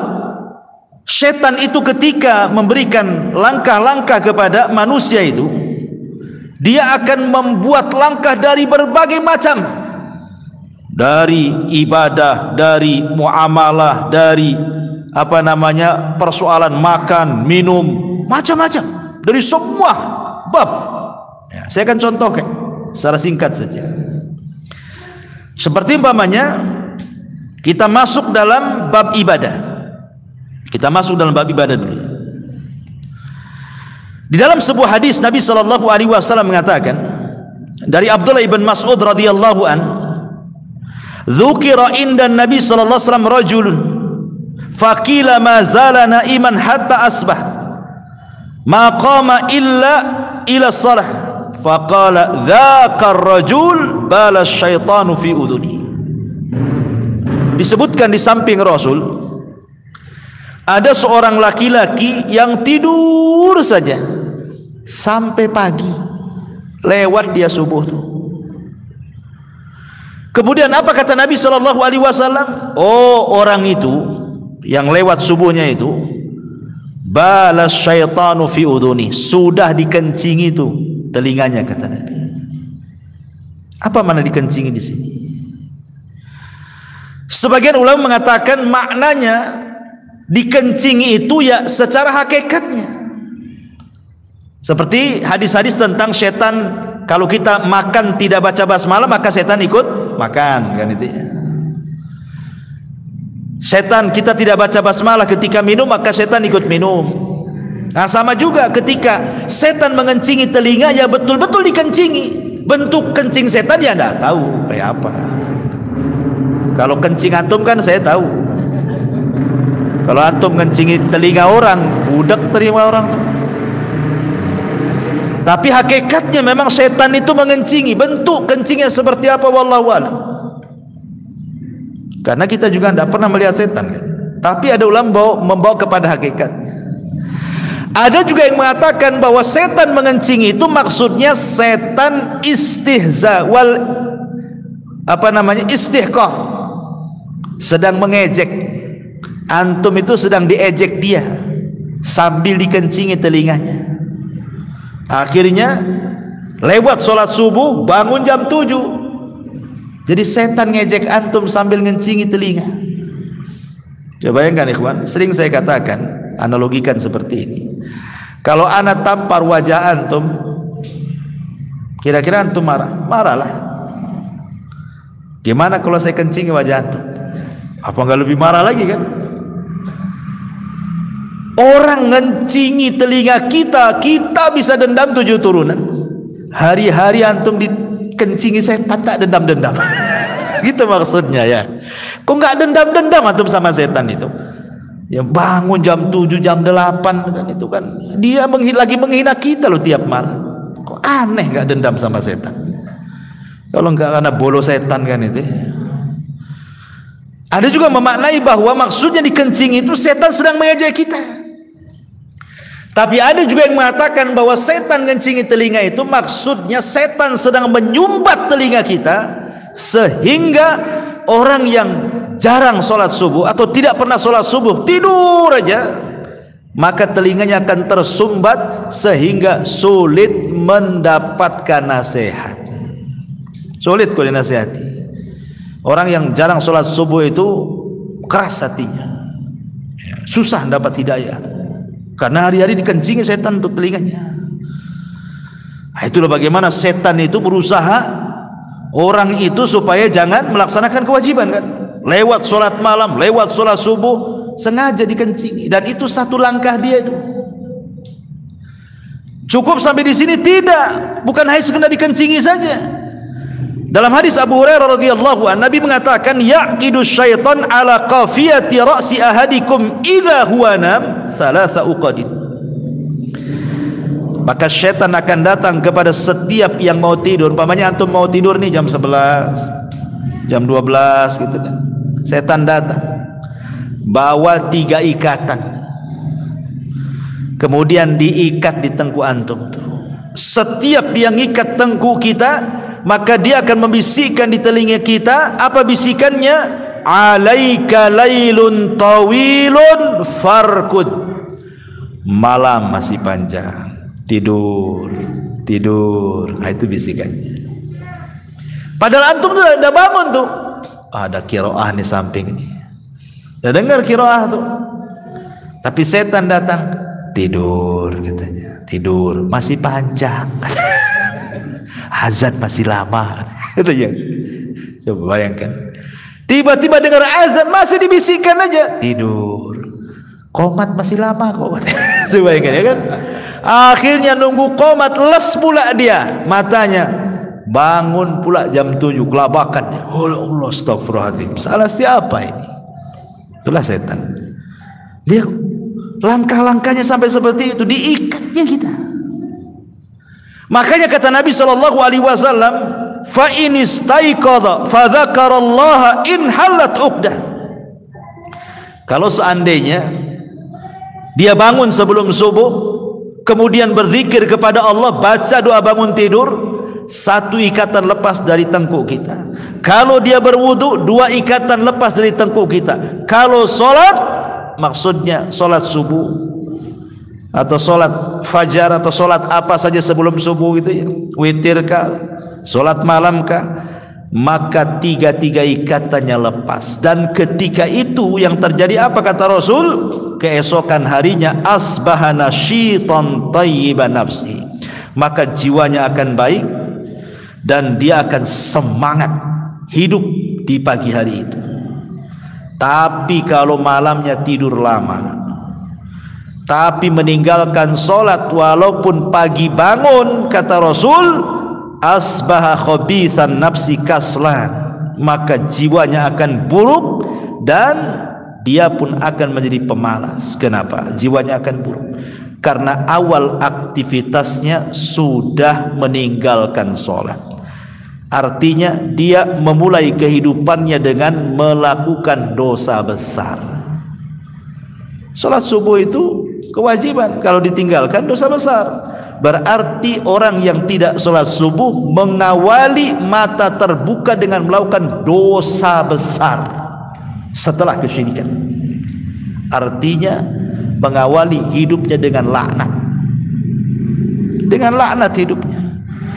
Speaker 2: setan itu ketika memberikan langkah-langkah kepada manusia itu, dia akan membuat langkah dari berbagai macam, dari ibadah, dari muamalah, dari persoalan makan, minum, macam-macam, dari semua bab. Ya, saya akan contohkan secara singkat saja. Seperti umpamanya kita masuk dalam bab ibadah. Kita masuk dalam bab ibadah dulu. Di dalam sebuah hadis Nabi sallallahu alaihi wasallam mengatakan dari Abdullah ibn Mas'ud radhiyallahu an, "Dzukira inda Nabi sallallahu alaihi wasallam rajulun faqila ma zala naiman hatta asbah ma qama illa ila shalah faqala dzaka ar-rajul bala syaitanu fi udhuni." Disebutkan di samping Rasul ada seorang laki-laki yang tidur saja sampai pagi, lewat dia subuh tuh. Kemudian apa kata Nabi sallallahu alaihi wasallam? Oh, orang itu yang lewat subuhnya itu balas syaitanu fi udhuni, sudah dikencingi itu telinganya, kata Nabi. Apa makna dikencingi di sini? Sebagian ulama mengatakan maknanya dikencingi itu ya secara hakikatnya, seperti hadis-hadis tentang setan, kalau kita makan tidak baca basmalah maka setan ikut makan, kan itu ya. Setan kita tidak baca basmalah ketika minum maka setan ikut minum. Nah, sama juga ketika setan mengencingi telinga, ya betul-betul dikencingi. Bentuk kencing setan ya enggak tahu kayak apa. Kalau kencing antum kan saya tahu. Kalau antum ngencingi telinga orang, budak terima orang tuh. Tapi hakikatnya memang setan itu mengencingi. Bentuk kencingnya seperti apa wallahu a'lam. Karena kita juga tidak pernah melihat setan kan. Tapi ada ulama membawa kepada hakikatnya. Ada juga yang mengatakan bahwa setan mengencingi itu maksudnya setan istihza wal istihqah, sedang mengejek. Antum itu sedang diejek dia sambil dikencingi telinganya. Akhirnya lewat sholat subuh, bangun jam 7. Jadi setan ngejek antum sambil ngencingi telinga. Coba bayangkan ikhwan, sering saya katakan, analogikan seperti ini. Kalau anak tampar wajah antum, kira-kira antum marah? Marahlah. Gimana kalau saya kencingi wajah antum? Apa enggak lebih marah lagi kan? Orang ngencingi telinga kita, kita bisa dendam 7 turunan. Hari-hari antum dikencingi setan tak dendam-dendam. Gitu maksudnya ya. Kok nggak dendam-dendam antum sama setan itu? Ya bangun jam 7, jam 8 kan itu kan. Dia lagi menghina kita loh tiap malam. Kok aneh nggak dendam sama setan? Kalau nggak karena bolo setan kan itu. Ada juga memaknai bahwa maksudnya dikencingi itu setan sedang mengejek kita. Tapi ada juga yang mengatakan bahwa setan ngencingi telinga itu maksudnya setan sedang menyumbat telinga kita, sehingga orang yang jarang sholat subuh atau tidak pernah sholat subuh, tidur aja, maka telinganya akan tersumbat sehingga sulit mendapatkan nasihat. Sulit kalau dinasihati. Orang yang jarang sholat subuh itu keras hatinya, susah dapat hidayah. Karena hari-hari dikencingi setan untuk telinganya. Nah, itulah bagaimana setan itu berusaha orang itu supaya jangan melaksanakan kewajiban kan. Lewat sholat malam, lewat sholat subuh, sengaja dikencingi. Dan itu satu langkah dia itu. Cukup sampai di sini? Tidak. Bukan hanya sekedar dikencingi saja. Dalam hadis Abu Hurairah radhiyallahu anhu, Nabi mengatakan, yaqidu syaitan ala qafiyati ra'si ahadikum idza huwa nam thalatha uqadin. Maka syaitan akan datang kepada setiap yang mau tidur. Umpamanya antum mau tidur nih jam 11, jam 12 gitu kan. Setan datang bawa 3 ikatan, kemudian diikat di tengkuk antum. Setiap dia ngikat tengkuk kita, maka dia akan membisikkan di telinga kita. Apa bisikannya? Alaika lailun tawilun farkud. Malam masih panjang, tidur, tidur. Nah, itu bisikannya. Padahal antum tuh udah bangun tuh, ada kiroah nih samping ini, udah dengar kiroah tuh, tapi setan datang, tidur katanya, tidur masih panjang. Azan masih lama. Katanya. Coba bayangkan, tiba-tiba dengar azan masih dibisikkan aja, tidur. Qomat masih lama kok. Coba bayangkan ya kan. Akhirnya nunggu qomat, les pula dia matanya, bangun pula jam 7, kelabakan. Oh Allah, astagfirullahaladzim, salah siapa ini? Itulah setan. Dia langkah-langkahnya sampai seperti itu, diikatnya kita. Makanya kata Nabi sallallahu alaihi wasallam, fa in istaiqadha fa dzakarallaha in halat uqdah. Kalau seandainya dia bangun sebelum subuh, kemudian berzikir kepada Allah, baca doa bangun tidur, 1 ikatan lepas dari tengkuk kita. Kalau dia berwudu, 2 ikatan lepas dari tengkuk kita. Kalau sholat, maksudnya sholat subuh atau sholat fajar atau sholat apa saja sebelum subuh gitu ya, witir kah, sholat malam kah, maka 3 ikatannya lepas. Dan ketika itu yang terjadi apa kata Rasul? Keesokan harinya asbahana syiton tayyiban nafsi, maka jiwanya akan baik dan dia akan semangat hidup di pagi hari itu. Tapi kalau malamnya tidur lama, tapi meninggalkan sholat walaupun pagi bangun, kata Rasul, asbaha khabithan nafsi kaslan, maka jiwanya akan buruk dan dia pun akan menjadi pemalas. Kenapa? Jiwanya akan buruk karena awal aktivitasnya sudah meninggalkan sholat. Artinya dia memulai kehidupannya dengan melakukan dosa besar. Sholat subuh itu kewajiban, kalau ditinggalkan dosa besar. Berarti orang yang tidak sholat subuh mengawali mata terbuka dengan melakukan dosa besar setelah kesyirikan. Artinya mengawali hidupnya dengan laknat, dengan laknat hidupnya.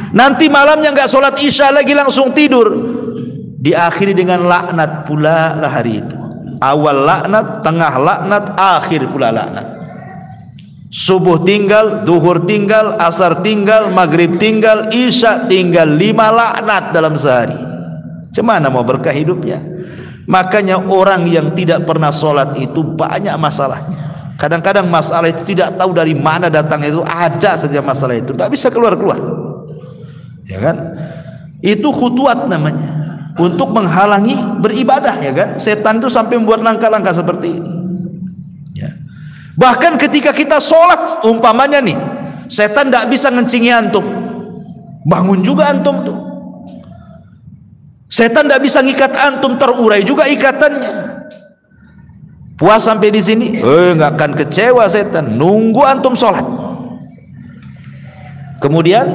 Speaker 2: Nanti malamnya nggak sholat isya lagi, langsung tidur, diakhiri dengan laknat pula lah hari itu. Awal laknat, tengah laknat, akhir pula laknat. Subuh tinggal, duhur tinggal, asar tinggal, maghrib tinggal, isya tinggal, 5 laknat dalam sehari. Cemana mau berkah hidupnya? Makanya orang yang tidak pernah sholat itu banyak masalahnya. Kadang-kadang masalah itu tidak tahu dari mana datang, itu ada saja masalah itu, tidak bisa keluar-keluar, ya kan? Itu khutuat namanya, untuk menghalangi beribadah, ya kan? Setan itu sampai membuat langkah-langkah seperti ini, ya. Bahkan ketika kita sholat, umpamanya nih, setan tidak bisa ngencingi antum, bangun juga antum tuh. Setan tidak bisa ngikat antum, terurai juga ikatannya. Puas sampai di sini, nggak akan kecewa setan, nunggu antum sholat. Kemudian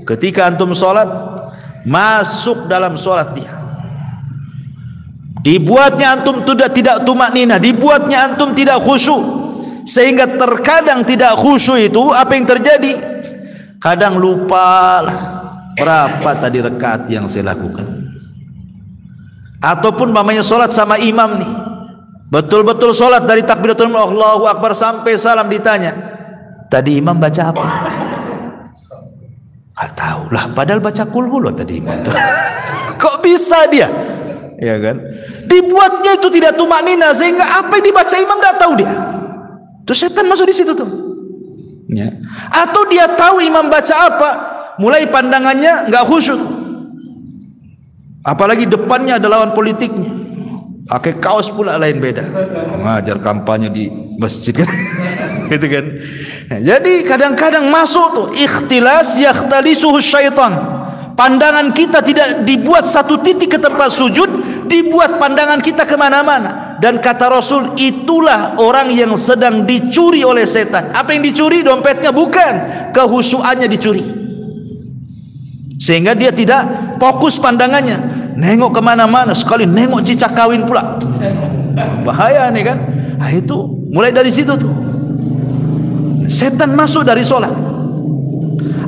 Speaker 2: ketika antum sholat, masuk dalam sholat dia, dibuatnya antum tidak tumakninah, dibuatnya antum tidak khusyuk, sehingga terkadang tidak khusyuk itu apa yang terjadi? Kadang lupa lah berapa tadi rakaat yang saya lakukan. Ataupun mamanya sholat sama imam nih, betul-betul sholat dari takbiratul ihram Allahu Akbar sampai salam, ditanya tadi imam baca apa? Gak tahu lah, padahal baca kulhu loh tadi imam. Kok bisa dia? Ya kan? Dibuatnya itu tidak tumaknina sehingga apa yang dibaca imam tidak tahu dia. Terus setan masuk di situ tuh. Ya. Atau dia tahu imam baca apa, mulai pandangannya nggak khusyuk. Apalagi depannya ada lawan politiknya. Pakai kaos pula lain beda. Mengajar kampanye di masjid kan. Gitu kan. Nah, jadi kadang-kadang masuk tuh ikhtilas yakhtalisuhu syaitan. Pandangan kita tidak dibuat satu titik ke tempat sujud, dibuat pandangan kita kemana-mana. Dan kata Rasul, itulah orang yang sedang dicuri oleh setan. Apa yang dicuri? Dompetnya bukan, kehusuannya dicuri. Sehingga dia tidak fokus pandangannya, nengok kemana-mana, sekali nengok cicak kawin pula. Bahaya nih kan. Nah, itu mulai dari situ tuh setan masuk dari sholat.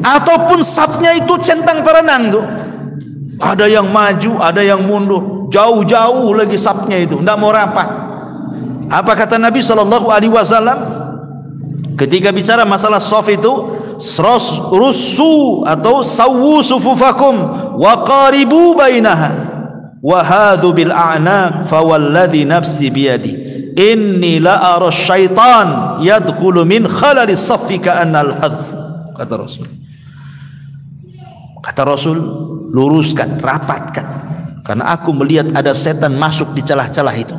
Speaker 2: Ataupun safnya itu centang perenang tuh, ada yang maju, ada yang mundur, jauh-jauh lagi safnya itu, tidak mau rapat. Apa kata Nabi SAW ketika bicara masalah saf itu? Rusu atau sawu sufufakum wa qaribu bainaha wa hadu bil a'naq fa walladhi nafsi biyadi inni la ara syaitan yadkhulu min khalalis saffi ka'annal hadh. Kata Rasul, luruskan, rapatkan, karena aku melihat ada setan masuk di celah-celah itu.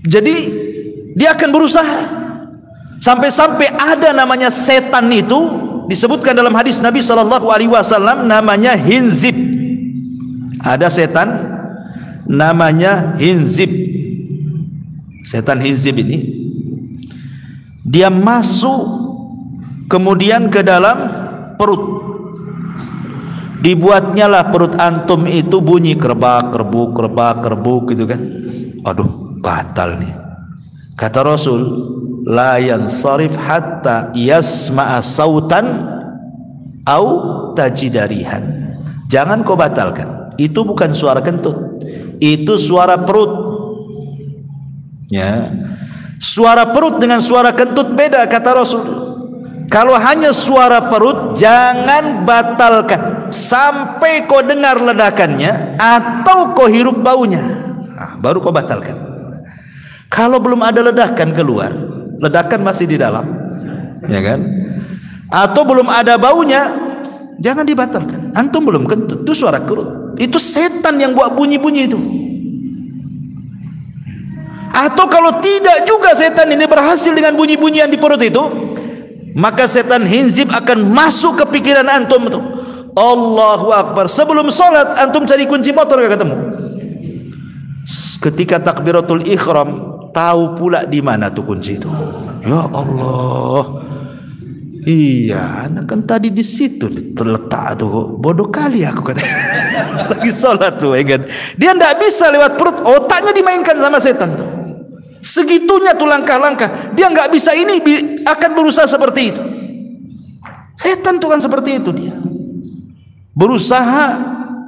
Speaker 2: Jadi dia akan berusaha sampai-sampai ada namanya setan itu disebutkan dalam hadis Nabi SAW, namanya hinzib. Ada setan namanya hinzib. Setan hinzib ini dia masuk kemudian ke dalam perut. Dibuatnya lah perut antum itu bunyi kerbak kerbuk gitu kan. Aduh, batal nih. Kata Rasul, la yansarif hatta yasma'a sautan au tajidarihan. Jangan kau batalkan. Itu bukan suara kentut, itu suara perut. Ya. Suara perut dengan suara kentut beda, kata Rasul. Kalau hanya suara perut, jangan batalkan sampai kau dengar ledakannya atau kau hirup baunya. Nah, baru kau batalkan. Kalau belum ada ledakan keluar, ledakan masih di dalam, ya kan? Atau belum ada baunya, jangan dibatalkan. Antum belum kentut, itu suara perut. Itu setan yang buat bunyi-bunyi itu. Atau kalau tidak juga setan ini berhasil dengan bunyi-bunyian di perut itu, maka setan hinzib akan masuk ke pikiran antum itu. Allahu Akbar. Sebelum sholat antum cari kunci motor gak ketemu. Ketika takbiratul ihram tahu pula di mana tuh kunci itu. Ya Allah. Iya, anak kan tadi di situ terletak tuh. Bodoh kali aku kata. Lagi sholat tuh, ya kan. Dia tidak bisa lewat perut, otaknya dimainkan sama setan tuh. Segitunya tuh langkah-langkah. Dia nggak bisa ini, akan berusaha seperti itu. Setan tuh kan seperti itu dia. Berusaha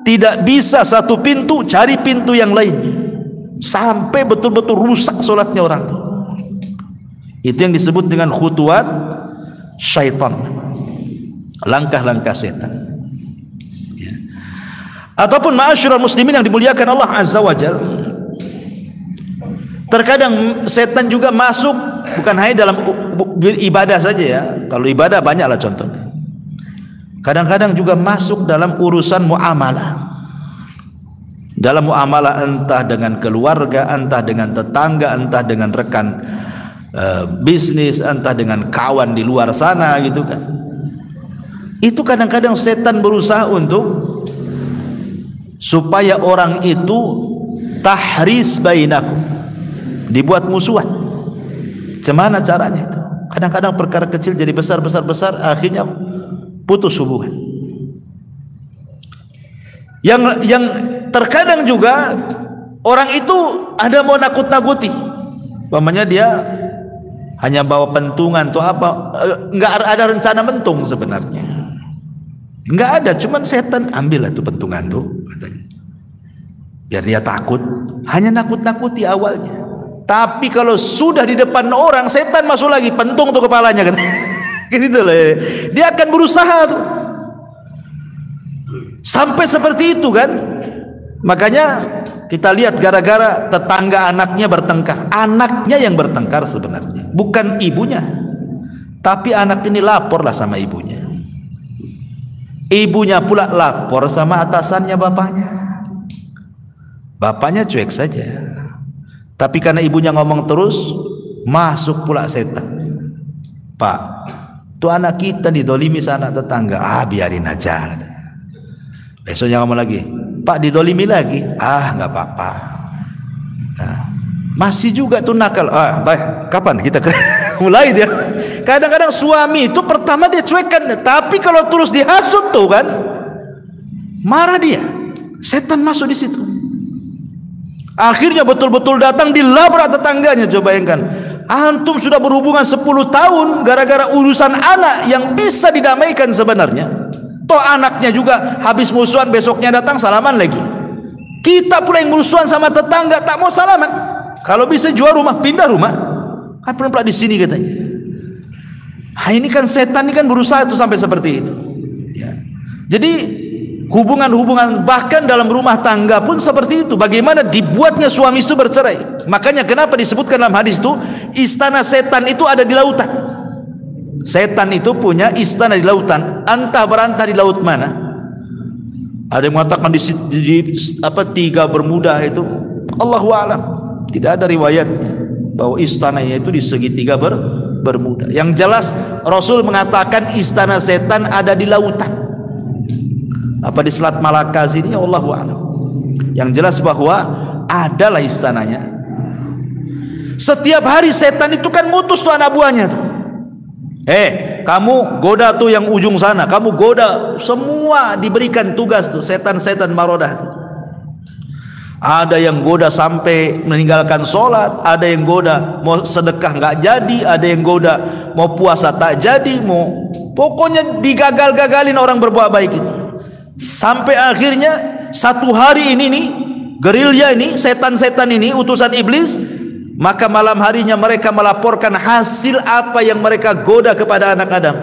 Speaker 2: tidak bisa satu pintu, cari pintu yang lainnya. Sampai betul-betul rusak sholatnya orang tuh. Itu yang disebut dengan khutuwat syaitan. Langkah-langkah setan. Ya. Ataupun ma'asyiral muslimin yang dimuliakan Allah Azza wa Jalla. Terkadang setan juga masuk bukan hanya dalam ibadah saja ya. Kalau ibadah banyaklah contohnya. Kadang-kadang juga masuk dalam urusan muamalah. Dalam muamalah entah dengan keluarga, entah dengan tetangga, entah dengan rekan bisnis, entah dengan kawan di luar sana gitu kan. Itu kadang-kadang setan berusaha untuk supaya orang itu tahris bainakum. Dibuat musuhan. Cemana caranya itu? Kadang-kadang perkara kecil jadi besar, akhirnya putus hubungan. Yang terkadang juga orang itu ada mau nakut-nakuti. Umpamanya dia hanya bawa pentungan atau apa, enggak ada rencana mentung sebenarnya. Enggak ada, cuman setan ambillah tuh pentungan tuh katanya. Biar dia takut, hanya nakut-nakuti awalnya. Tapi kalau sudah di depan orang, setan masuk lagi, pentung tuh kepalanya kan. Gitu loh. Dia akan berusaha tuh. Sampai seperti itu kan. Makanya kita lihat gara-gara tetangga anaknya bertengkar. Anaknya yang bertengkar sebenarnya, bukan ibunya. Tapi anak ini laporlah sama ibunya. Ibunya pula lapor sama atasannya bapaknya. Bapaknya cuek saja. Tapi karena ibunya ngomong terus, masuk pula setan. Pak, tuh anak kita didolimi sama anak tetangga. Biarin aja. Besoknya ngomong lagi, Pak, didolimi lagi. Nggak apa-apa. Masih juga tuh nakal. Baik, kapan kita mulai dia? Kadang-kadang suami itu pertama dia cuekkan, tapi kalau terus dihasut tuh kan, marah dia. Setan masuk di situ. Akhirnya betul-betul datang dilabrak tetangganya. Coba bayangkan, antum sudah berhubungan 10 tahun gara-gara urusan anak yang bisa didamaikan sebenarnya. Toh anaknya juga habis musuhan besoknya datang salaman lagi. Kita pula yang musuhan sama tetangga tak mau salaman. Kalau bisa jual rumah, pindah rumah. Kan pula di sini katanya. Ini kan setan ini kan berusaha itu sampai seperti itu. Ya. Jadi hubungan-hubungan bahkan dalam rumah tangga pun seperti itu. Bagaimana dibuatnya suami itu bercerai. Makanya kenapa disebutkan dalam hadis itu istana setan itu ada di lautan. Setan itu punya istana di lautan. Entah berantah di laut mana. Ada yang mengatakan di 3 Bermuda itu. Allahu a'lam. Tidak ada riwayatnya bahwa istananya itu di segitiga Bermuda. Yang jelas Rasul mengatakan istana setan ada di lautan. Apa di Selat Malaka sini? Allahu a'lam. Yang jelas bahwa adalah istananya. Setiap hari setan itu kan ngutus tuh anak buahnya tuh. Kamu goda tuh yang ujung sana, kamu goda. Semua diberikan tugas tuh setan-setan marodah tuh. Ada yang goda sampai meninggalkan sholat, ada yang goda mau sedekah nggak jadi, ada yang goda mau puasa tak jadi, pokoknya digagal-gagalin orang berbuat baik itu. Sampai akhirnya satu hari ini nih, gerilya ini, setan-setan ini, utusan iblis, maka malam harinya mereka melaporkan hasil apa yang mereka goda kepada anak Adam.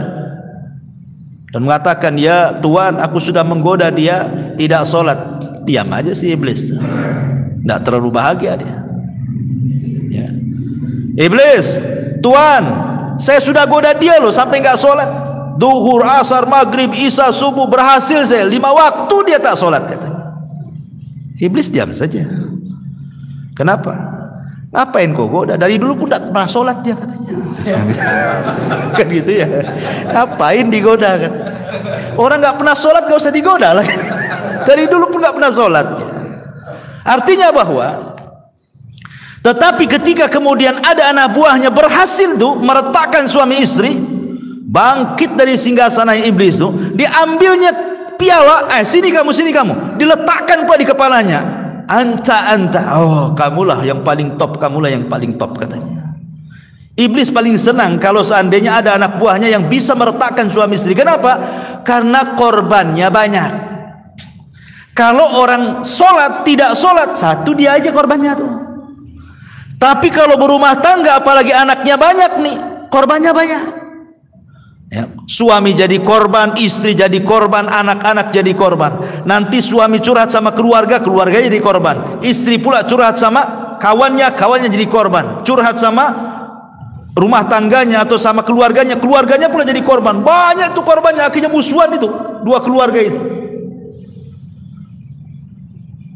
Speaker 2: Dan mengatakan, ya Tuhan, aku sudah menggoda dia tidak sholat. Diam aja si iblis, tidak terlalu bahagia dia. Ya. Iblis, Tuhan, saya sudah goda dia loh sampai nggak sholat. Duhur, asar, maghrib, isya, subuh, berhasil saya 5 waktu dia tak sholat katanya. Iblis diam saja. Kenapa? Ngapain kau goda? Dari dulu pun tak pernah sholat dia katanya. Kan gitu ya. Ngapain digoda katanya? Orang nggak pernah sholat nggak usah digoda lah. Dari dulu pun nggak pernah sholat. Artinya bahwa, tetapi ketika kemudian ada anak buahnya berhasil tuh meretakkan suami istri, bangkit dari singgasana iblis tuh, diambilnya piala, sini kamu, diletakkan pula di kepalanya. Anta, oh kamulah yang paling top, katanya. Iblis paling senang kalau seandainya ada anak buahnya yang bisa meretakkan suami istri. Kenapa? Karena korbannya banyak. Kalau orang sholat, tidak sholat, satu dia aja korbannya tuh. Tapi kalau berumah tangga, apalagi anaknya banyak nih, korbannya banyak. Ya, suami jadi korban, istri jadi korban, anak-anak jadi korban. Nanti suami curhat sama keluarga, keluarganya jadi korban. Istri pula curhat sama kawannya, kawannya jadi korban. Curhat sama rumah tangganya atau sama keluarganya, keluarganya pula jadi korban. Banyak tuh korbannya, akhirnya musuhan itu, dua keluarga itu.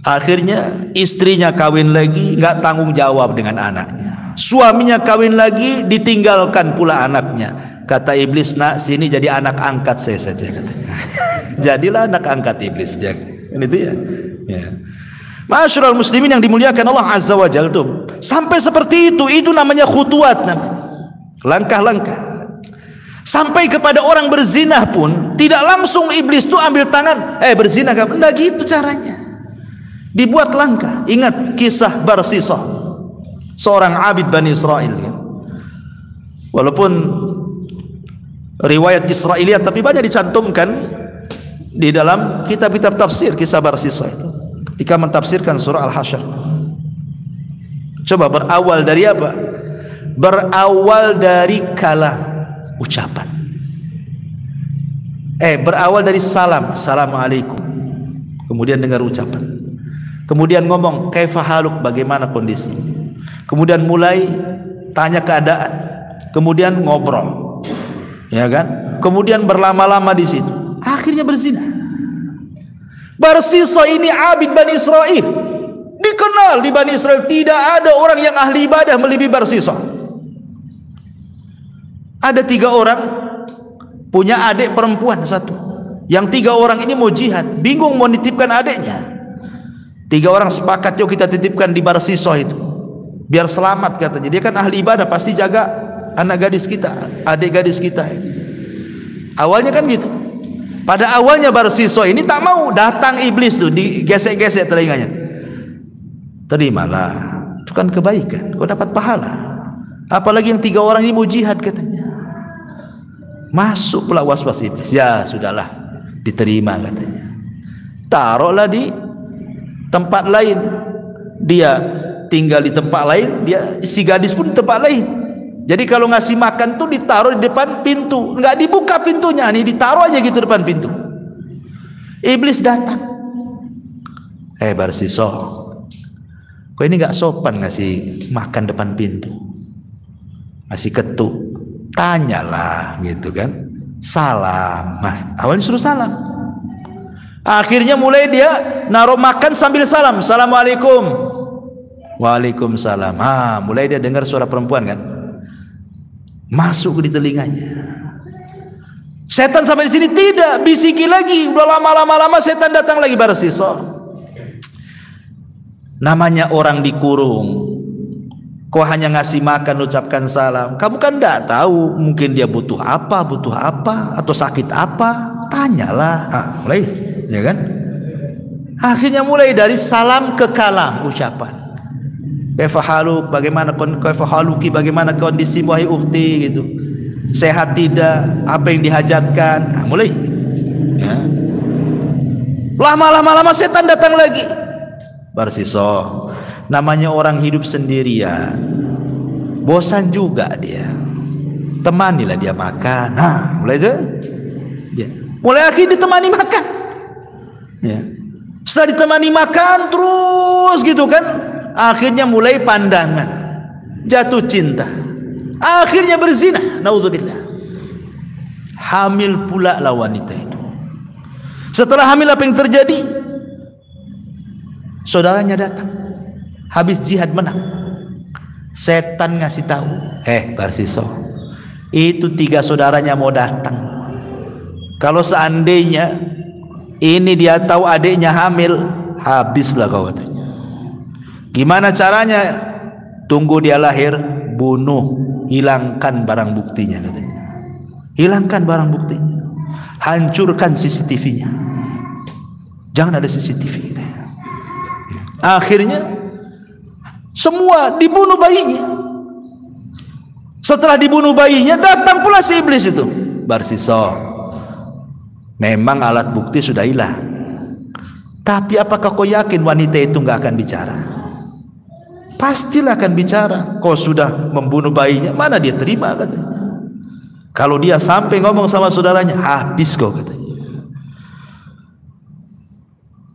Speaker 2: Akhirnya istrinya kawin lagi, nggak tanggung jawab dengan anaknya. Suaminya kawin lagi, ditinggalkan pula anaknya. Kata iblis, nak sini jadi anak angkat saya saja, katanya. Jadilah anak angkat iblis. Kan itu ya. Ma'asyiral muslimin yang dimuliakan Allah Azza wa Jalla tuh. Sampai seperti itu namanya khutuwat, namanya langkah-langkah. Sampai kepada orang berzina pun tidak langsung iblis tuh ambil tangan, berzina kamu. Enggak gitu caranya. Dibuat langkah. Ingat kisah Barsisah, seorang abid Bani Israel kan? Walaupun riwayat Israiliyat tapi banyak dicantumkan di dalam kitab-kitab tafsir kisah Barsisah itu ketika mentafsirkan surah Al-Hasyr. Coba berawal dari apa? Berawal dari kalam, ucapan. Berawal dari salam, assalamualaikum. Kemudian dengar ucapan. Kemudian ngomong, kaifa haluk, bagaimana kondisi. Kemudian mulai tanya keadaan. Kemudian ngobrol. Ya kan? Kemudian berlama-lama di situ. Akhirnya berzina. Barsisa ini abid Bani Israel. Dikenal di Bani Israel tidak ada orang yang ahli ibadah melebihi Barsisa. Ada 3 orang punya adik perempuan satu. Yang 3 orang ini mau jihad, bingung mau nitipkan adiknya. 3 orang sepakat, yuk kita titipkan di Barsisa itu, biar selamat katanya. Dia kan ahli ibadah, pasti jaga anak gadis kita, adik gadis kita ini. Awalnya kan gitu. Pada awalnya Barsisa ini tak mau, datang iblis tuh, digesek-gesek telinganya. Terimalah, itu kan kebaikan, kau dapat pahala. Apalagi yang 3 orang ini mau jihad katanya. Masuk pula was-was iblis. Ya sudahlah, diterima katanya. Taruhlah di tempat lain. Dia tinggal di tempat lain, dia si gadis pun di tempat lain. Jadi kalau ngasih makan tuh ditaruh di depan pintu, nggak dibuka pintunya, nih ditaruh aja gitu depan pintu. Iblis datang. Barsisa, kau ini nggak sopan ngasih makan depan pintu, ngasih ketuk. Tanyalah gitu kan, salam. Nah, awalnya suruh salam. Akhirnya mulai dia naruh makan sambil salam, assalamualaikum, waalaikumsalam. Mulai dia dengar suara perempuan kan, masuk di telinganya. Setan sampai di sini tidak, bisiki lagi. Udah lama setan datang lagi. Barsisa, namanya orang dikurung, kau hanya ngasih makan, ucapkan salam. Kamu kan tidak tahu, mungkin dia butuh apa atau sakit apa. Tanyalah. Mulai, ya kan? Akhirnya mulai dari salam ke kalam, ucapan. Kaifa haluk, bagaimana kaifa haluki, bagaimana kondisi wahai ukhti gitu. Sehat tidak? Apa yang dihajatkan? Mulai. Ya. Lama setan datang lagi. Barsisa, namanya orang hidup sendirian, bosan juga dia. Temanilah dia makan. Mulai itu, dia mulai akhirnya ditemani makan. Ya. Setelah ditemani makan terus gitu kan, akhirnya mulai pandangan, jatuh cinta, akhirnya berzina. Naudzubillah. Hamil pula lah wanita itu. Setelah hamil apa yang terjadi? Saudaranya datang. Habis jihad menang, setan ngasih tahu, Barsisa, itu 3 saudaranya mau datang. Kalau seandainya ini dia tahu adiknya hamil, habislah kau katanya. Gimana caranya? Tunggu dia lahir, bunuh, hilangkan barang buktinya katanya. Hilangkan barang buktinya, hancurkan CCTV-nya, jangan ada CCTV katanya. Akhirnya semua dibunuh bayinya. Setelah dibunuh bayinya, datang pula si iblis itu. Barsisa, memang alat bukti sudah hilang, tapi apakah kau yakin wanita itu nggak akan bicara? Pastilah akan bicara. Kau sudah membunuh bayinya, mana dia terima katanya. Kalau dia sampai ngomong sama saudaranya, habis kau katanya.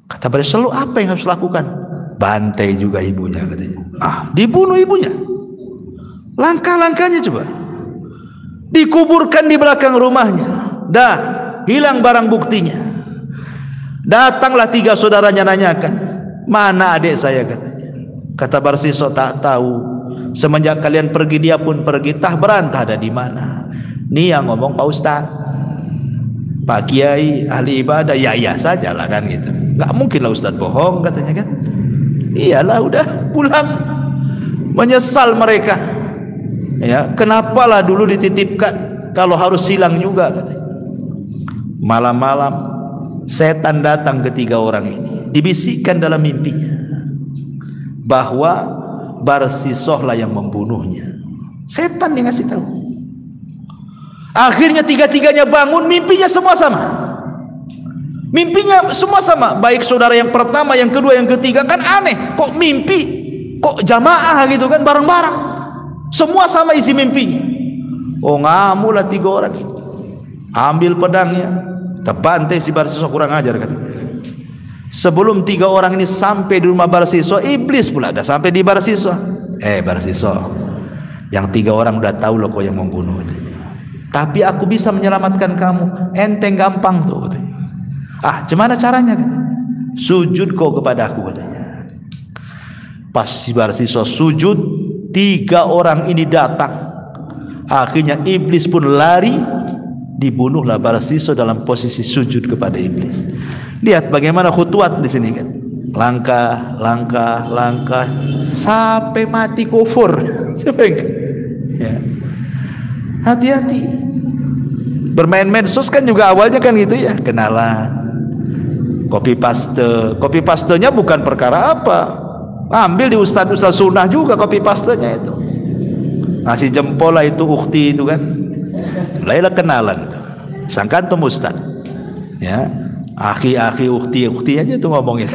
Speaker 2: Kata Barsisa, lu apa yang harus lakukan? Bantai juga ibunya katanya. Dibunuh ibunya. Langkah-langkahnya coba. Dikuburkan di belakang rumahnya. Dah hilang barang buktinya. Datanglah 3 saudaranya nanyakan, mana adik saya katanya. Kata Barsisa, tak tahu. Semenjak kalian pergi dia pun pergi, tah berantah ada di mana. Nih yang ngomong Pak Ustadz, Pak Kiai ahli ibadah, ya sajalah kan gitu. Gak mungkin lah Ustadz bohong katanya kan. Iyalah, udah pulang. Menyesal mereka. Ya, kenapalah dulu dititipkan kalau harus hilang juga katanya. Malam-malam setan datang ke 3 orang ini, dibisikkan dalam mimpinya bahwa Barsisa lah yang membunuhnya. Setan yang ngasih tahu. Akhirnya 3-tiganya bangun, mimpinya semua sama. Mimpinya semua sama, baik saudara yang pertama, yang kedua, yang ketiga. Kan aneh, kok mimpi, kok jamaah gitu kan, bareng-bareng. Semua sama isi mimpinya. Ngamulah 3 orang itu. Ambil pedangnya, Terbantai si Barsiswa, kurang ajar katanya. Sebelum 3 orang ini sampai di rumah Barsiswa, iblis pula dah sampai di Barsiswa. Barsiswa, yang 3 orang udah tahu loh kau yang membunuh katanya. Tapi aku bisa menyelamatkan kamu, enteng gampang tuh katanya. Gimana caranya katanya? Sujud kau kepada aku katanya. Pas si Barsiswa sujud, 3 orang ini datang. Akhirnya iblis pun lari, dibunuhlah Barsiswa dalam posisi sujud kepada iblis. Lihat bagaimana khutuat di sini kan. Langkah sampai mati kufur. Ya. Hati-hati. Bermain medsos kan juga awalnya kan gitu ya, kenalan. Copy pastenya bukan perkara apa. Ambil di ustaz sunnah juga copy pastenya itu. Ngasih jempol lah itu ukhti itu kan. Mulailah kenalan tuh. Sangka antum ustaz. Ya. Akhi ukhti aja tuh ngomongin.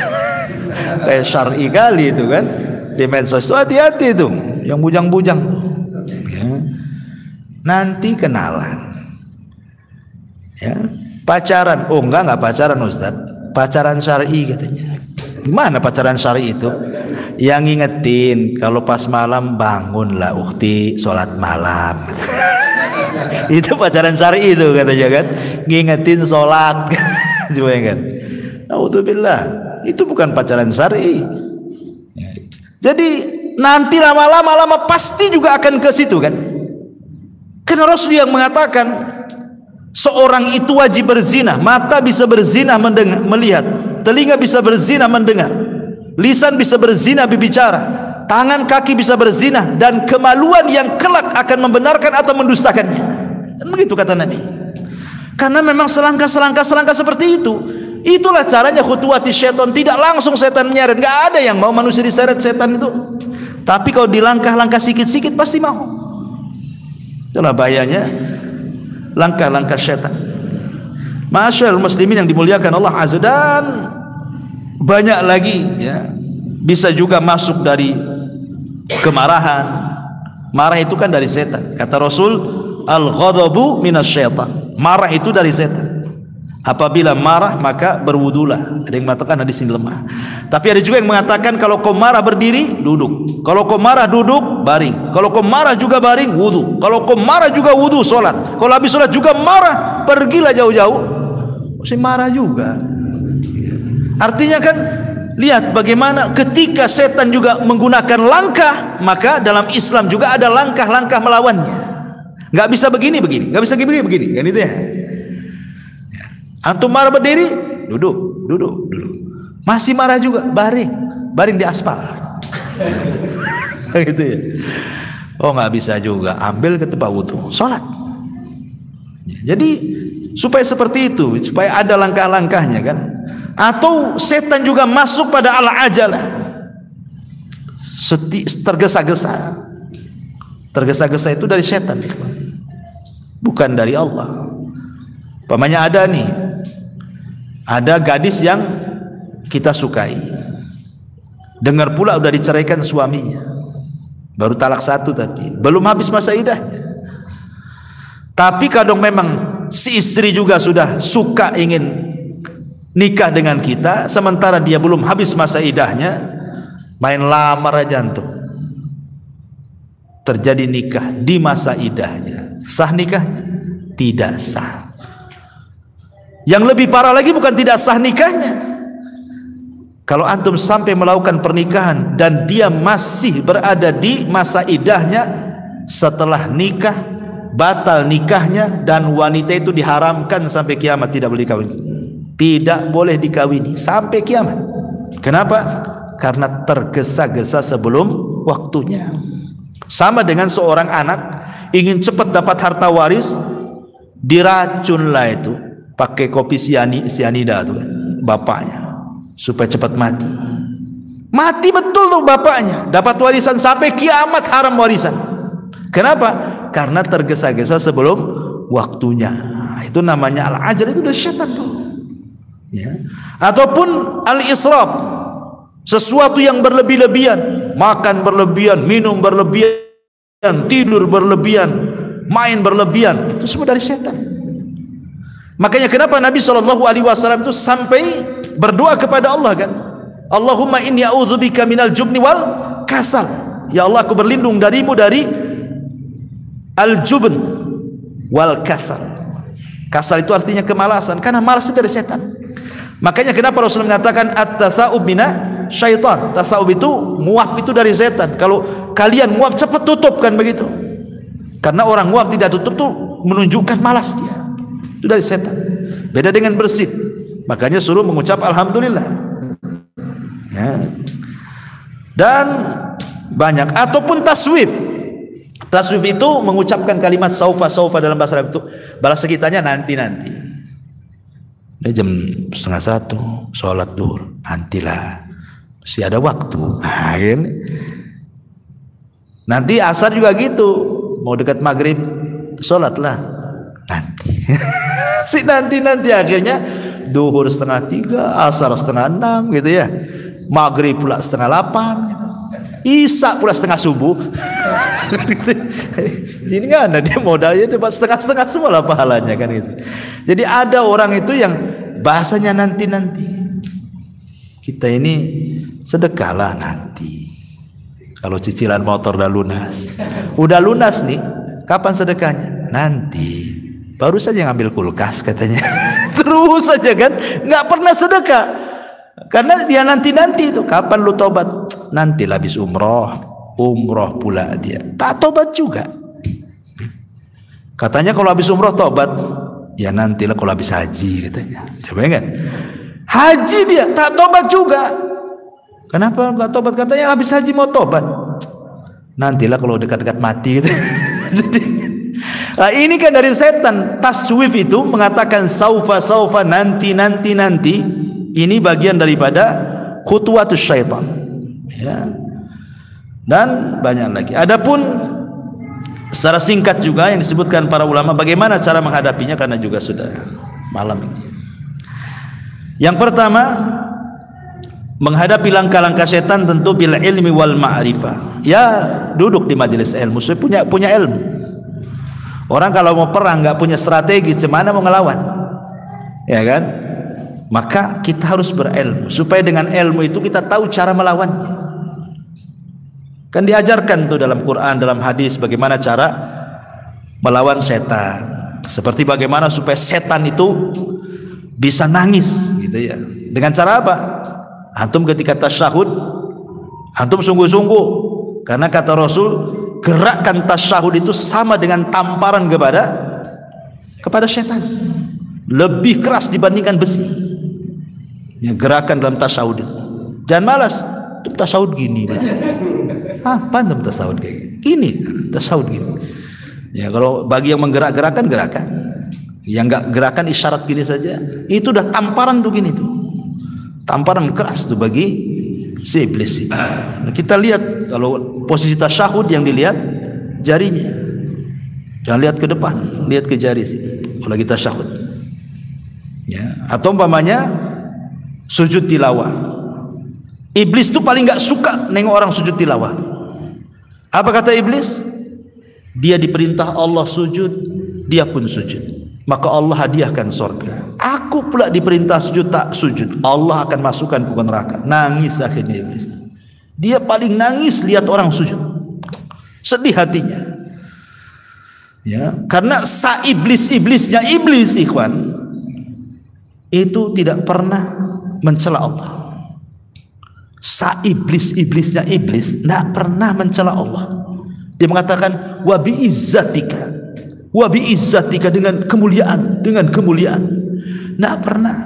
Speaker 2: Kayak syar'i kali itu kan. Di medsos itu hati-hati tuh, yang bujang-bujang tuh. Ya. Nanti kenalan. Ya. Pacaran. Enggak pacaran ustaz. Pacaran syar'i katanya. Gimana pacaran syar'i itu? Yang ngingetin kalau pas malam bangunlah ukhti sholat malam. Itu pacaran syar'i itu katanya kan. Ngingetin sholat. Coba kan. Alhamdulillah. Itu bukan pacaran syar'i. Jadi nanti lama-lama pasti juga akan ke situ kan. Karena Rasul yang mengatakan seorang itu wajib berzina. Mata bisa berzina mendengar, melihat. Telinga bisa berzina mendengar. Lisan bisa berzina berbicara. Tangan kaki bisa berzina. Dan kemaluan yang kelak akan membenarkan atau mendustakannya. Dan begitu kata Nabi. Karena memang selangkah seperti itu. Itulah caranya khutuwati syaitan. Tidak langsung setan menyeret. Gak ada yang mau manusia diseret setan itu. Tapi kalau dilangkah-langkah sikit-sikit pasti mau. Itulah bahayanya langkah-langkah syaitan. Masyaallah muslimin yang dimuliakan Allah Azza, dan banyak lagi ya. Bisa juga masuk dari kemarahan. Marah itu kan dari setan. Kata Rasul, al-ghadabu minasyaitan. Marah itu dari setan. Apabila marah maka berwudulah. Ada yang mengatakan hadis ini lemah. Tapi ada juga yang mengatakan kalau kau marah berdiri, duduk. Kalau kau marah duduk, baring. Kalau kau marah juga baring, wudu. Kalau kau marah juga wudu, solat. Kalau habis solat juga marah, pergilah jauh-jauh. Mesti marah juga. Artinya kan lihat bagaimana ketika setan juga menggunakan langkah, maka dalam Islam juga ada langkah-langkah melawannya. Nggak bisa begini, nggak bisa begini, kan itu ya. Antum marah berdiri, duduk. Masih marah juga, baring di aspal. Gitu ya. Oh nggak bisa juga, ambil ke tempat wudu, sholat. Jadi supaya seperti itu, supaya ada langkah-langkahnya kan. Atau setan juga masuk pada al-ajalah, tergesa-gesa. Tergesa-gesa itu dari setan, bukan dari Allah. Pamannya ada gadis yang kita sukai, dengar pula udah diceraikan suaminya, baru talak 1 tapi belum habis masa idahnya. Tapi kadang memang si istri juga sudah suka ingin nikah dengan kita, sementara dia belum habis masa idahnya, main lamar aja antum. Terjadi nikah di masa idahnya, sah nikahnya? Tidak sah. Yang lebih parah lagi bukan tidak sah nikahnya. Kalau antum sampai melakukan pernikahan dan dia masih berada di masa idahnya, setelah nikah batal nikahnya, dan wanita itu diharamkan sampai kiamat tidak boleh dikawini. Tidak boleh dikawini sampai kiamat. Kenapa? Karena tergesa-gesa sebelum waktunya. Sama dengan seorang anak ingin cepat dapat harta waris, diracunlah itu pakai kopi sianida itu kan bapaknya supaya cepat mati. Mati betul tuh bapaknya, dapat warisan sampai kiamat haram warisan. Kenapa? Karena tergesa-gesa sebelum waktunya. Itu namanya al-ajal, itu dari syaitan tuh. Ya. Ataupun al-israf, sesuatu yang berlebih-lebihan, makan berlebihan, minum berlebihan, tidur berlebihan, main berlebihan, itu semua dari setan. Makanya kenapa Nabi SAW itu sampai berdoa kepada Allah kan, Allahumma inni a'udzubika minal jubni wal kasal. Ya Allah, aku berlindung darimu dari al-jubn wal kasal. Kasal itu artinya kemalasan, karena malas itu dari setan. Makanya kenapa Rasul mengatakan at-tatha'ub mina syaitan. Tatha'ub itu nguap itu dari setan. Kalau kalian nguap cepat tutup kan begitu. Karena orang nguap tidak tutup tuh menunjukkan malas dia. Itu dari setan. Beda dengan bersin. Makanya suruh mengucap alhamdulillah. Ya. Dan banyak, ataupun taswib. Taswib itu mengucapkan kalimat saufa dalam bahasa Arab itu balas sekitarnya nanti. Ini jam 12:30 sholat duhur, nantilah, masih ada waktu. Nah, ini. Nanti asar juga gitu, mau dekat maghrib sholatlah nanti. Si nanti akhirnya duhur 5:30, asar 5:30 gitu ya, maghrib pula 7:30 gitu. Isya pula 5:30 subuh. Ini kan ada dia modalnya dapat 7:30 semua lah pahalanya kan gitu. Jadi ada orang itu yang bahasanya nanti. Kita ini sedekahlah nanti. Kalau cicilan motor udah lunas nih, kapan sedekahnya? Nanti. Baru saja ngambil kulkas katanya. Terus saja kan, nggak pernah sedekah. Karena dia nanti itu, kapan lu tobat? Nanti habis umroh pula dia. Tak tobat juga. Katanya kalau habis umroh tobat, ya nantilah kalau habis haji katanya. Coba kan? Haji dia tak tobat juga. Kenapa enggak tobat? Katanya habis haji mau tobat. Nantilah kalau dekat-dekat mati gitu. Jadi nah ini kan dari setan. Taswif itu mengatakan saufa nanti. Ini bagian daripada khutuwatus syaitan. Ya. Dan banyak lagi. Adapun secara singkat juga yang disebutkan para ulama bagaimana cara menghadapinya, karena juga sudah malam ini. Yang pertama, menghadapi langkah-langkah setan tentu bil ilmi wal ma'rifah. Ya, duduk di majelis ilmu, punya ilmu. Orang kalau mau perang nggak punya strategi, gimana mau ngelawan? Ya kan? Maka kita harus berilmu supaya dengan ilmu itu kita tahu cara melawannya. Kan diajarkan tuh dalam Quran, dalam hadis bagaimana cara melawan setan. Seperti bagaimana supaya setan itu bisa nangis gitu ya. Dengan cara apa? Antum ketika tasyahud, antum sungguh-sungguh, karena kata Rasul, gerakan tasyahud itu sama dengan tamparan kepada setan. Lebih keras dibandingkan besi. Ya, gerakan dalam tasyahud itu. Jangan malas. Itu tasyahud gini. Apa dalam tasyahud kayak gini? Ini tasyahud gini. Ya, kalau bagi yang menggerak-gerakan, gerakan. Yang enggak gerakan isyarat gini saja, itu udah tamparan tuh gini tuh. Tamparan keras tuh bagi si iblis. Nah, kita lihat kalau posisi tasyahud yang dilihat jarinya. Jangan lihat ke depan, lihat ke jari sini. Kalau lagi tasyahud. Ya, atau umpamanya sujud tilawah. Iblis tuh paling nggak suka nengok orang sujud tilawah. Apa kata iblis? Dia diperintah Allah sujud, dia pun sujud. Maka Allah hadiahkan surga. Aku pula diperintah sujud, tak sujud, Allah akan masukkan ke neraka. Nangis akhirnya iblis. Dia paling nangis lihat orang sujud. Sedih hatinya. Ya, karena iblisnya iblis, ikhwan, itu tidak pernah mencela Allah. Iblisnya iblis tidak pernah mencela Allah. Dia mengatakan wa bi izzatika dengan kemuliaan, tidak pernah.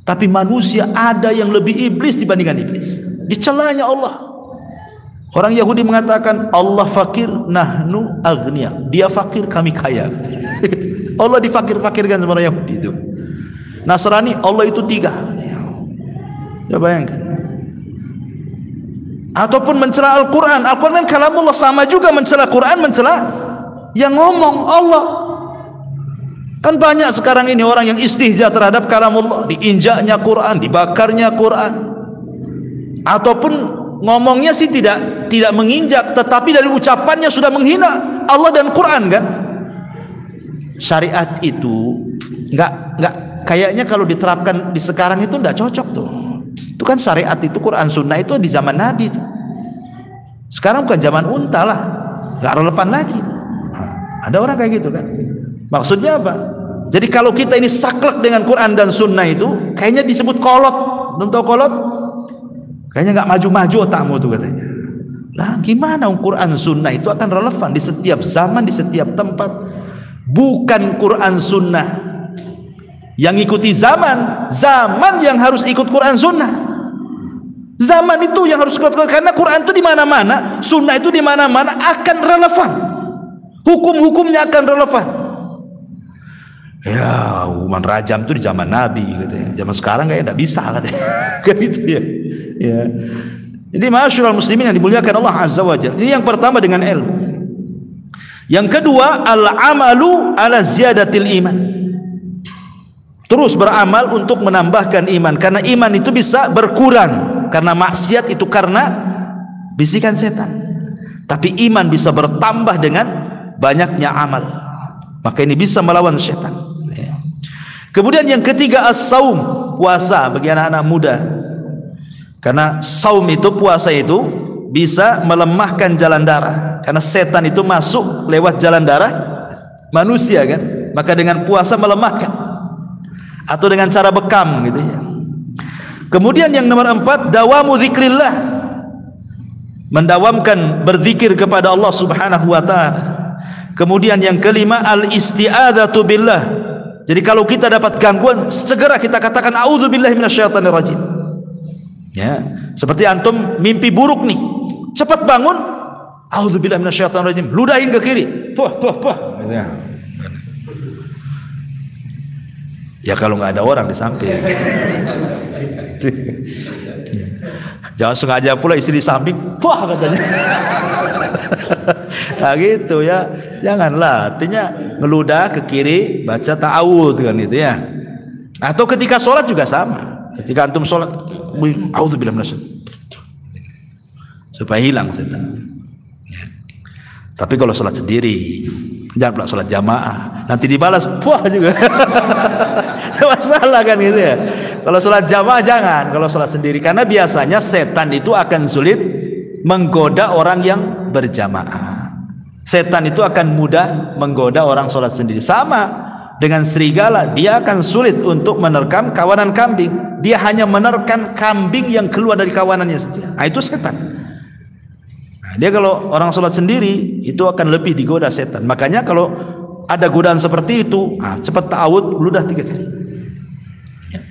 Speaker 2: Tapi manusia ada yang lebih iblis dibandingkan iblis, dicelanya Allah. Orang Yahudi mengatakan Allah fakir, nahnu aghnia. Dia fakir, kami kaya. Allah difakir-fakirkan sama orang Yahudi itu. Nasrani, Allah itu 3. Ya bayangkan. Ataupun mencela Al-Quran. Al-Quran kan kalamullah, sama juga mencela Quran, mencela yang ngomong Allah. Kan banyak sekarang ini orang yang istihza terhadap kalamullah, diinjaknya Quran, dibakarnya Quran. Ataupun ngomongnya sih tidak menginjak, tetapi dari ucapannya sudah menghina Allah dan Quran kan. Syariat itu nggak kayaknya kalau diterapkan di sekarang itu nggak cocok tuh. Itu kan syariat itu Quran Sunnah itu di zaman Nabi tuh. Sekarang bukan zaman unta lah, nggak relevan lagi tuh. Ada orang kayak gitu kan. Maksudnya apa? Jadi kalau kita ini saklek dengan Quran dan Sunnah itu kayaknya disebut kolot. Belum tahu kolot? Kayaknya nggak maju-maju otakmu tuh katanya. Lah gimana Quran Sunnah itu akan relevan di setiap zaman, di setiap tempat. Bukan Quran Sunnah yang ikuti zaman yang harus ikut Quran Sunnah. Zaman itu yang harus ikut, karena Quran itu di mana-mana, Sunnah itu di mana-mana akan relevan. Hukum-hukumnya akan relevan. Ya, hukuman rajam itu di zaman Nabi katanya. Zaman sekarang kayaknya tidak bisa katanya. Kan itu ya. Ya. Jadi ma'asyiral muslimin yang dimuliakan Allah Azza wa Jalla. Ini yang pertama dengan ilmu. Yang kedua, al-amalu ala ziyadatil iman. Terus beramal untuk menambahkan iman, karena iman itu bisa berkurang karena maksiat itu karena bisikan setan. Tapi iman bisa bertambah dengan banyaknya amal. Maka ini bisa melawan setan. Kemudian yang ketiga as-saum, puasa bagi anak-anak muda. Karena saum itu, puasa itu bisa melemahkan jalan darah. Karena setan itu masuk lewat jalan darah manusia kan. Maka dengan puasa melemahkan. Atau dengan cara bekam gitu ya. Kemudian yang nomor 4, dawamu zikrillah. Mendawamkan berzikir kepada Allah Subhanahu wa taala. Kemudian yang kelima, al-isti'adzatu billah. Jadi kalau kita dapat gangguan, segera kita katakan a'udzubillahi minasyaitonir rajim. Ya, seperti antum mimpi buruk nih, cepat bangun, a'udzubillahi minasyaitonir rajim, ludahin ke kiri. Tuh. Ya kalau nggak ada orang di samping. Jangan sengaja pula istri di samping, wah katanya. Nah gitu ya, janganlah. Artinya ngeludah ke kiri, baca ta'awudz kan itu ya. Atau ketika sholat juga sama. Ketika antum sholat, a'udzubillahi minasyaitonir, supaya hilang setan. Ya. Tapi kalau sholat sendiri, jangan pula sholat jamaah, nanti dibalas wah juga. Masalah kan gitu ya. Kalau sholat jamaah jangan, kalau sholat sendiri, karena biasanya setan itu akan sulit menggoda orang yang berjamaah. Setan itu akan mudah menggoda orang sholat sendiri. Sama dengan serigala, dia akan sulit untuk menerkam kawanan kambing. Dia hanya menerkam kambing yang keluar dari kawanannya saja. Nah, itu setan. Nah, dia kalau orang sholat sendiri itu akan lebih digoda setan. Makanya kalau ada godaan seperti itu, cepat ta'awudz, ludah 3 kali. Ya.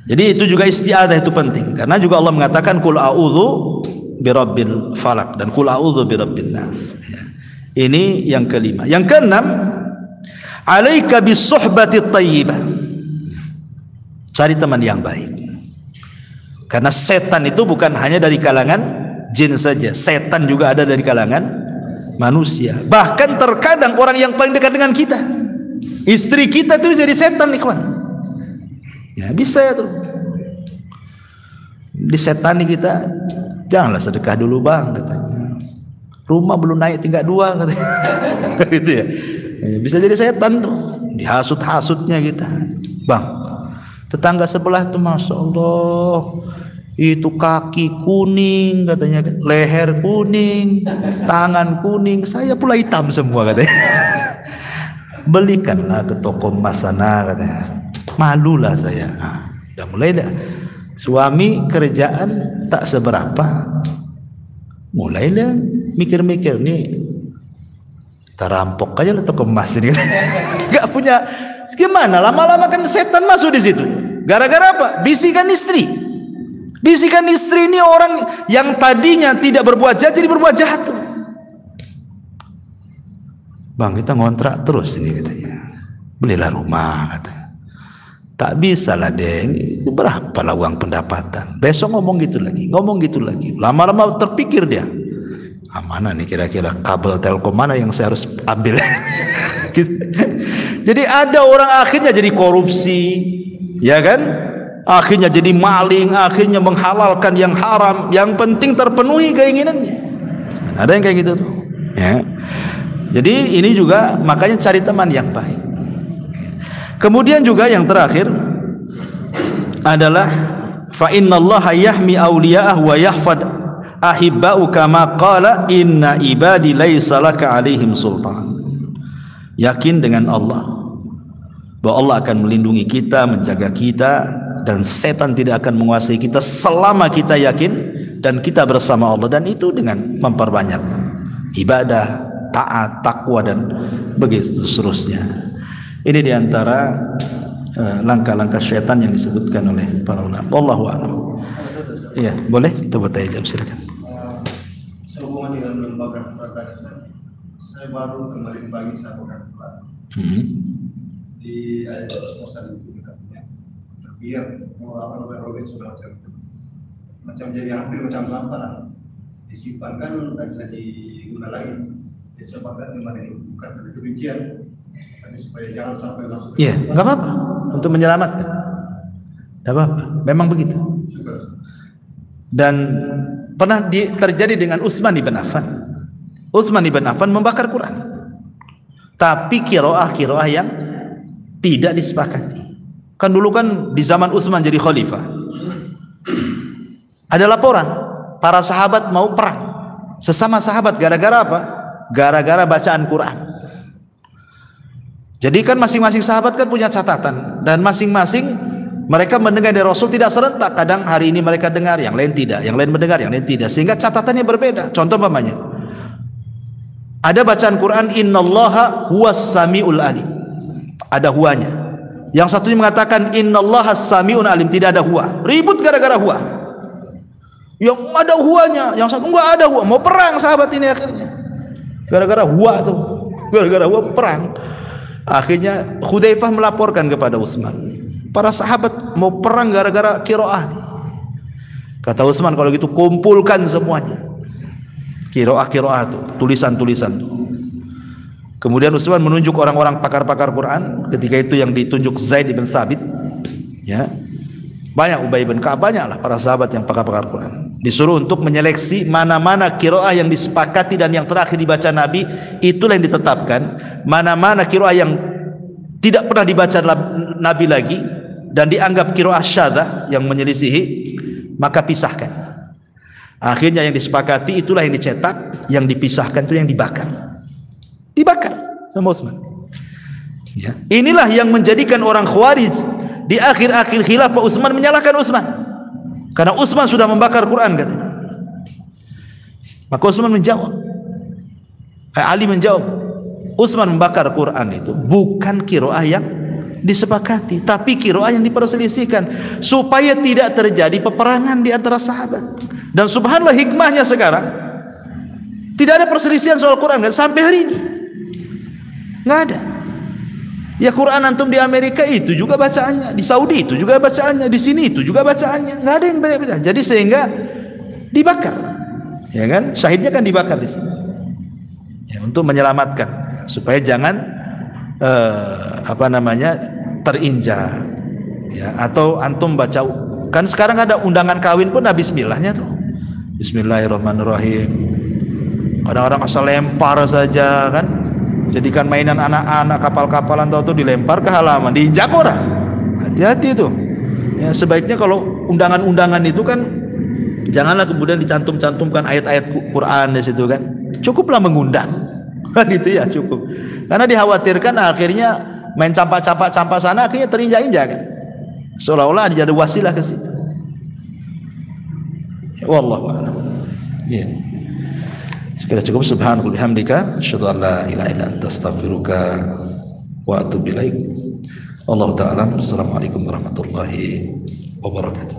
Speaker 2: Jadi itu juga isti'adzah itu penting. Karena juga Allah mengatakan qul a'udzu birabbil falaq dan qul a'udzu birabbin nas. Ya. Ini yang kelima. Yang keenam, alaika bisuhbati thayyibah. Cari teman yang baik. Karena setan itu bukan hanya dari kalangan jin saja. Setan juga ada dari kalangan manusia. Bahkan terkadang orang yang paling dekat dengan kita, istri kita itu jadi setan nih kawan. Ya bisa ya tuh. Disetani kita, janganlah sedekah dulu bang katanya. Rumah belum naik tingkat 2 katanya. Gitu ya. Bisa jadi setan tuh. Dihasut-hasutnya kita. Bang, tetangga sebelah tuh masya Allah, itu kaki kuning katanya, leher kuning, tangan kuning, saya pula hitam semua katanya. Belikanlah ke toko emas sana katanya. Malulah saya. Udah mulai dah. Suami kerjaan tak seberapa. Mulailah mikir-mikir nih, kita rampok aja lah toko emas ini. Gak punya gimana, lama-lama kan setan masuk di situ. Gara-gara apa? Bisikan istri. Bisikan istri ini orang yang tadinya tidak berbuat jahat jadi berbuat jahat tuh. Bang, kita ngontrak terus ini katanya. Belilah rumah katanya. Tak bisa lah deng, berapa lah uang pendapatan. Besok ngomong gitu lagi. Lama-lama terpikir dia, mana nih kira-kira kabel telkom mana yang saya harus ambil. Jadi ada orang akhirnya jadi korupsi, ya kan? Akhirnya jadi maling, akhirnya menghalalkan yang haram. Yang penting terpenuhi keinginannya. Ada yang kayak gitu tuh. Ya. Jadi ini juga makanya cari teman yang baik. Kemudian juga yang terakhir adalah fa innallaha yahmi awliya'ah wa yahfad ahibba'u kama qala inna ibadi laisa laka 'alaihim sultan. Yakin dengan Allah bahwa Allah akan melindungi kita, menjaga kita, dan setan tidak akan menguasai kita selama kita yakin dan kita bersama Allah, dan itu dengan memperbanyak ibadah, taat, takwa, dan begitu seterusnya. Ini diantara langkah-langkah syaitan yang disebutkan oleh para ulama. Wallahu a'lam. Iya, boleh kita bertanya jawab, silakan.
Speaker 1: Sehubungan dengan lembaga peradaban, saya baru kemarin pagi saya buka di ayat semesta itu katanya biar apa Robin sudah macam jadi hampir macam sampah disimpan kan dan bisa diguna lagi. Disebabkan kemarin bukan dari kebencian, tapi supaya jangan sampai masuk.
Speaker 2: Iya, nggak apa-apa untuk menyelamatkan. Nggak apa-apa, memang begitu. Dan pernah terjadi dengan Utsman ibn Affan. Utsman ibn Affan membakar Quran, tapi kiroah yang tidak disepakati. Kan dulu kan di zaman Utsman jadi khalifah, ada laporan para sahabat mau perang sesama sahabat, gara-gara apa? Gara-gara bacaan Quran. Jadi kan masing-masing sahabat kan punya catatan, dan masing-masing mereka mendengar dari Rasul tidak serentak. Kadang hari ini mereka dengar, yang lain tidak, yang lain mendengar, yang lain tidak, sehingga catatannya berbeda. Contoh umpamanya ada bacaan Quran innallaha huwas samiul alim, ada huanya. Yang satunya mengatakan innallaha samiun alim, tidak ada huwa. Ribut gara-gara huwa. Yang ada huanya, yang satu enggak ada huwa. Mau perang sahabat ini akhirnya gara-gara huwa tuh, gara-gara huwa perang. Akhirnya Hudzaifah melaporkan kepada Utsman, para sahabat mau perang gara-gara qiraah nih. Kata Utsman, kalau gitu kumpulkan semuanya qiraah itu, tulisan-tulisan tuh. Kemudian Utsman menunjuk orang-orang pakar-pakar Quran. Ketika itu yang ditunjuk Zaid bin Thabit, ya. Banyak, Ubay bin Ka'ab, banyaklah para sahabat yang pakar-pakar Quran. Disuruh untuk menyeleksi mana-mana qiraah yang disepakati dan yang terakhir dibaca Nabi, itulah yang ditetapkan. Mana-mana qiraah yang tidak pernah dibaca Nabi lagi dan dianggap qiraah syadzah yang menyelisihi, maka pisahkan. Akhirnya yang disepakati itulah yang dicetak, yang dipisahkan itu yang dibakar. Dibakar sama Utsman. Ya. Inilah yang menjadikan orang Khawarij di akhir-akhir khilafah Utsman menyalahkan Utsman, karena Utsman sudah membakar Quran katanya. Maka Utsman menjawab, Ali menjawab, Utsman membakar Quran itu bukan qiraah yang disepakati, tapi qiraah yang diperselisihkan supaya tidak terjadi peperangan di antara sahabat. Dan subhanallah hikmahnya sekarang tidak ada perselisihan soal Quran sampai hari ini. Nggak ada. Ya Quran antum di Amerika itu juga bacaannya, di Saudi itu juga bacaannya, di sini itu juga bacaannya, nggak ada yang beda-beda. Jadi sehingga dibakar, ya kan? Syahidnya kan dibakar di sini, ya, untuk menyelamatkan, supaya jangan terinjak, ya. Atau antum baca, kan sekarang ada undangan kawin pun ada Bismillahnya tuh, Bismillahirrahmanirrahim. Orang-orang asal lempar saja kan. Jadikan mainan anak-anak, kapal-kapalan atau dilempar ke halaman, diinjak orang. Hati-hati itu. Ya, sebaiknya kalau undangan-undangan itu kan janganlah kemudian dicantum-cantumkan ayat-ayat Quran di situ kan. Cukuplah mengundang. Kan itu ya cukup. Karena dikhawatirkan akhirnya main campak-campak sana akhirnya terinjak-injak kan. Seolah-olah ada wasilah ke situ. Wallahu a'lam. Ya. Sekira cukup. Subhanallah bihamdika asyhadu an la ilaha illa anta astaghfiruka wa atubu ilaik. Wallahu ta'ala. Assalamualaikum warahmatullahi wabarakatuh.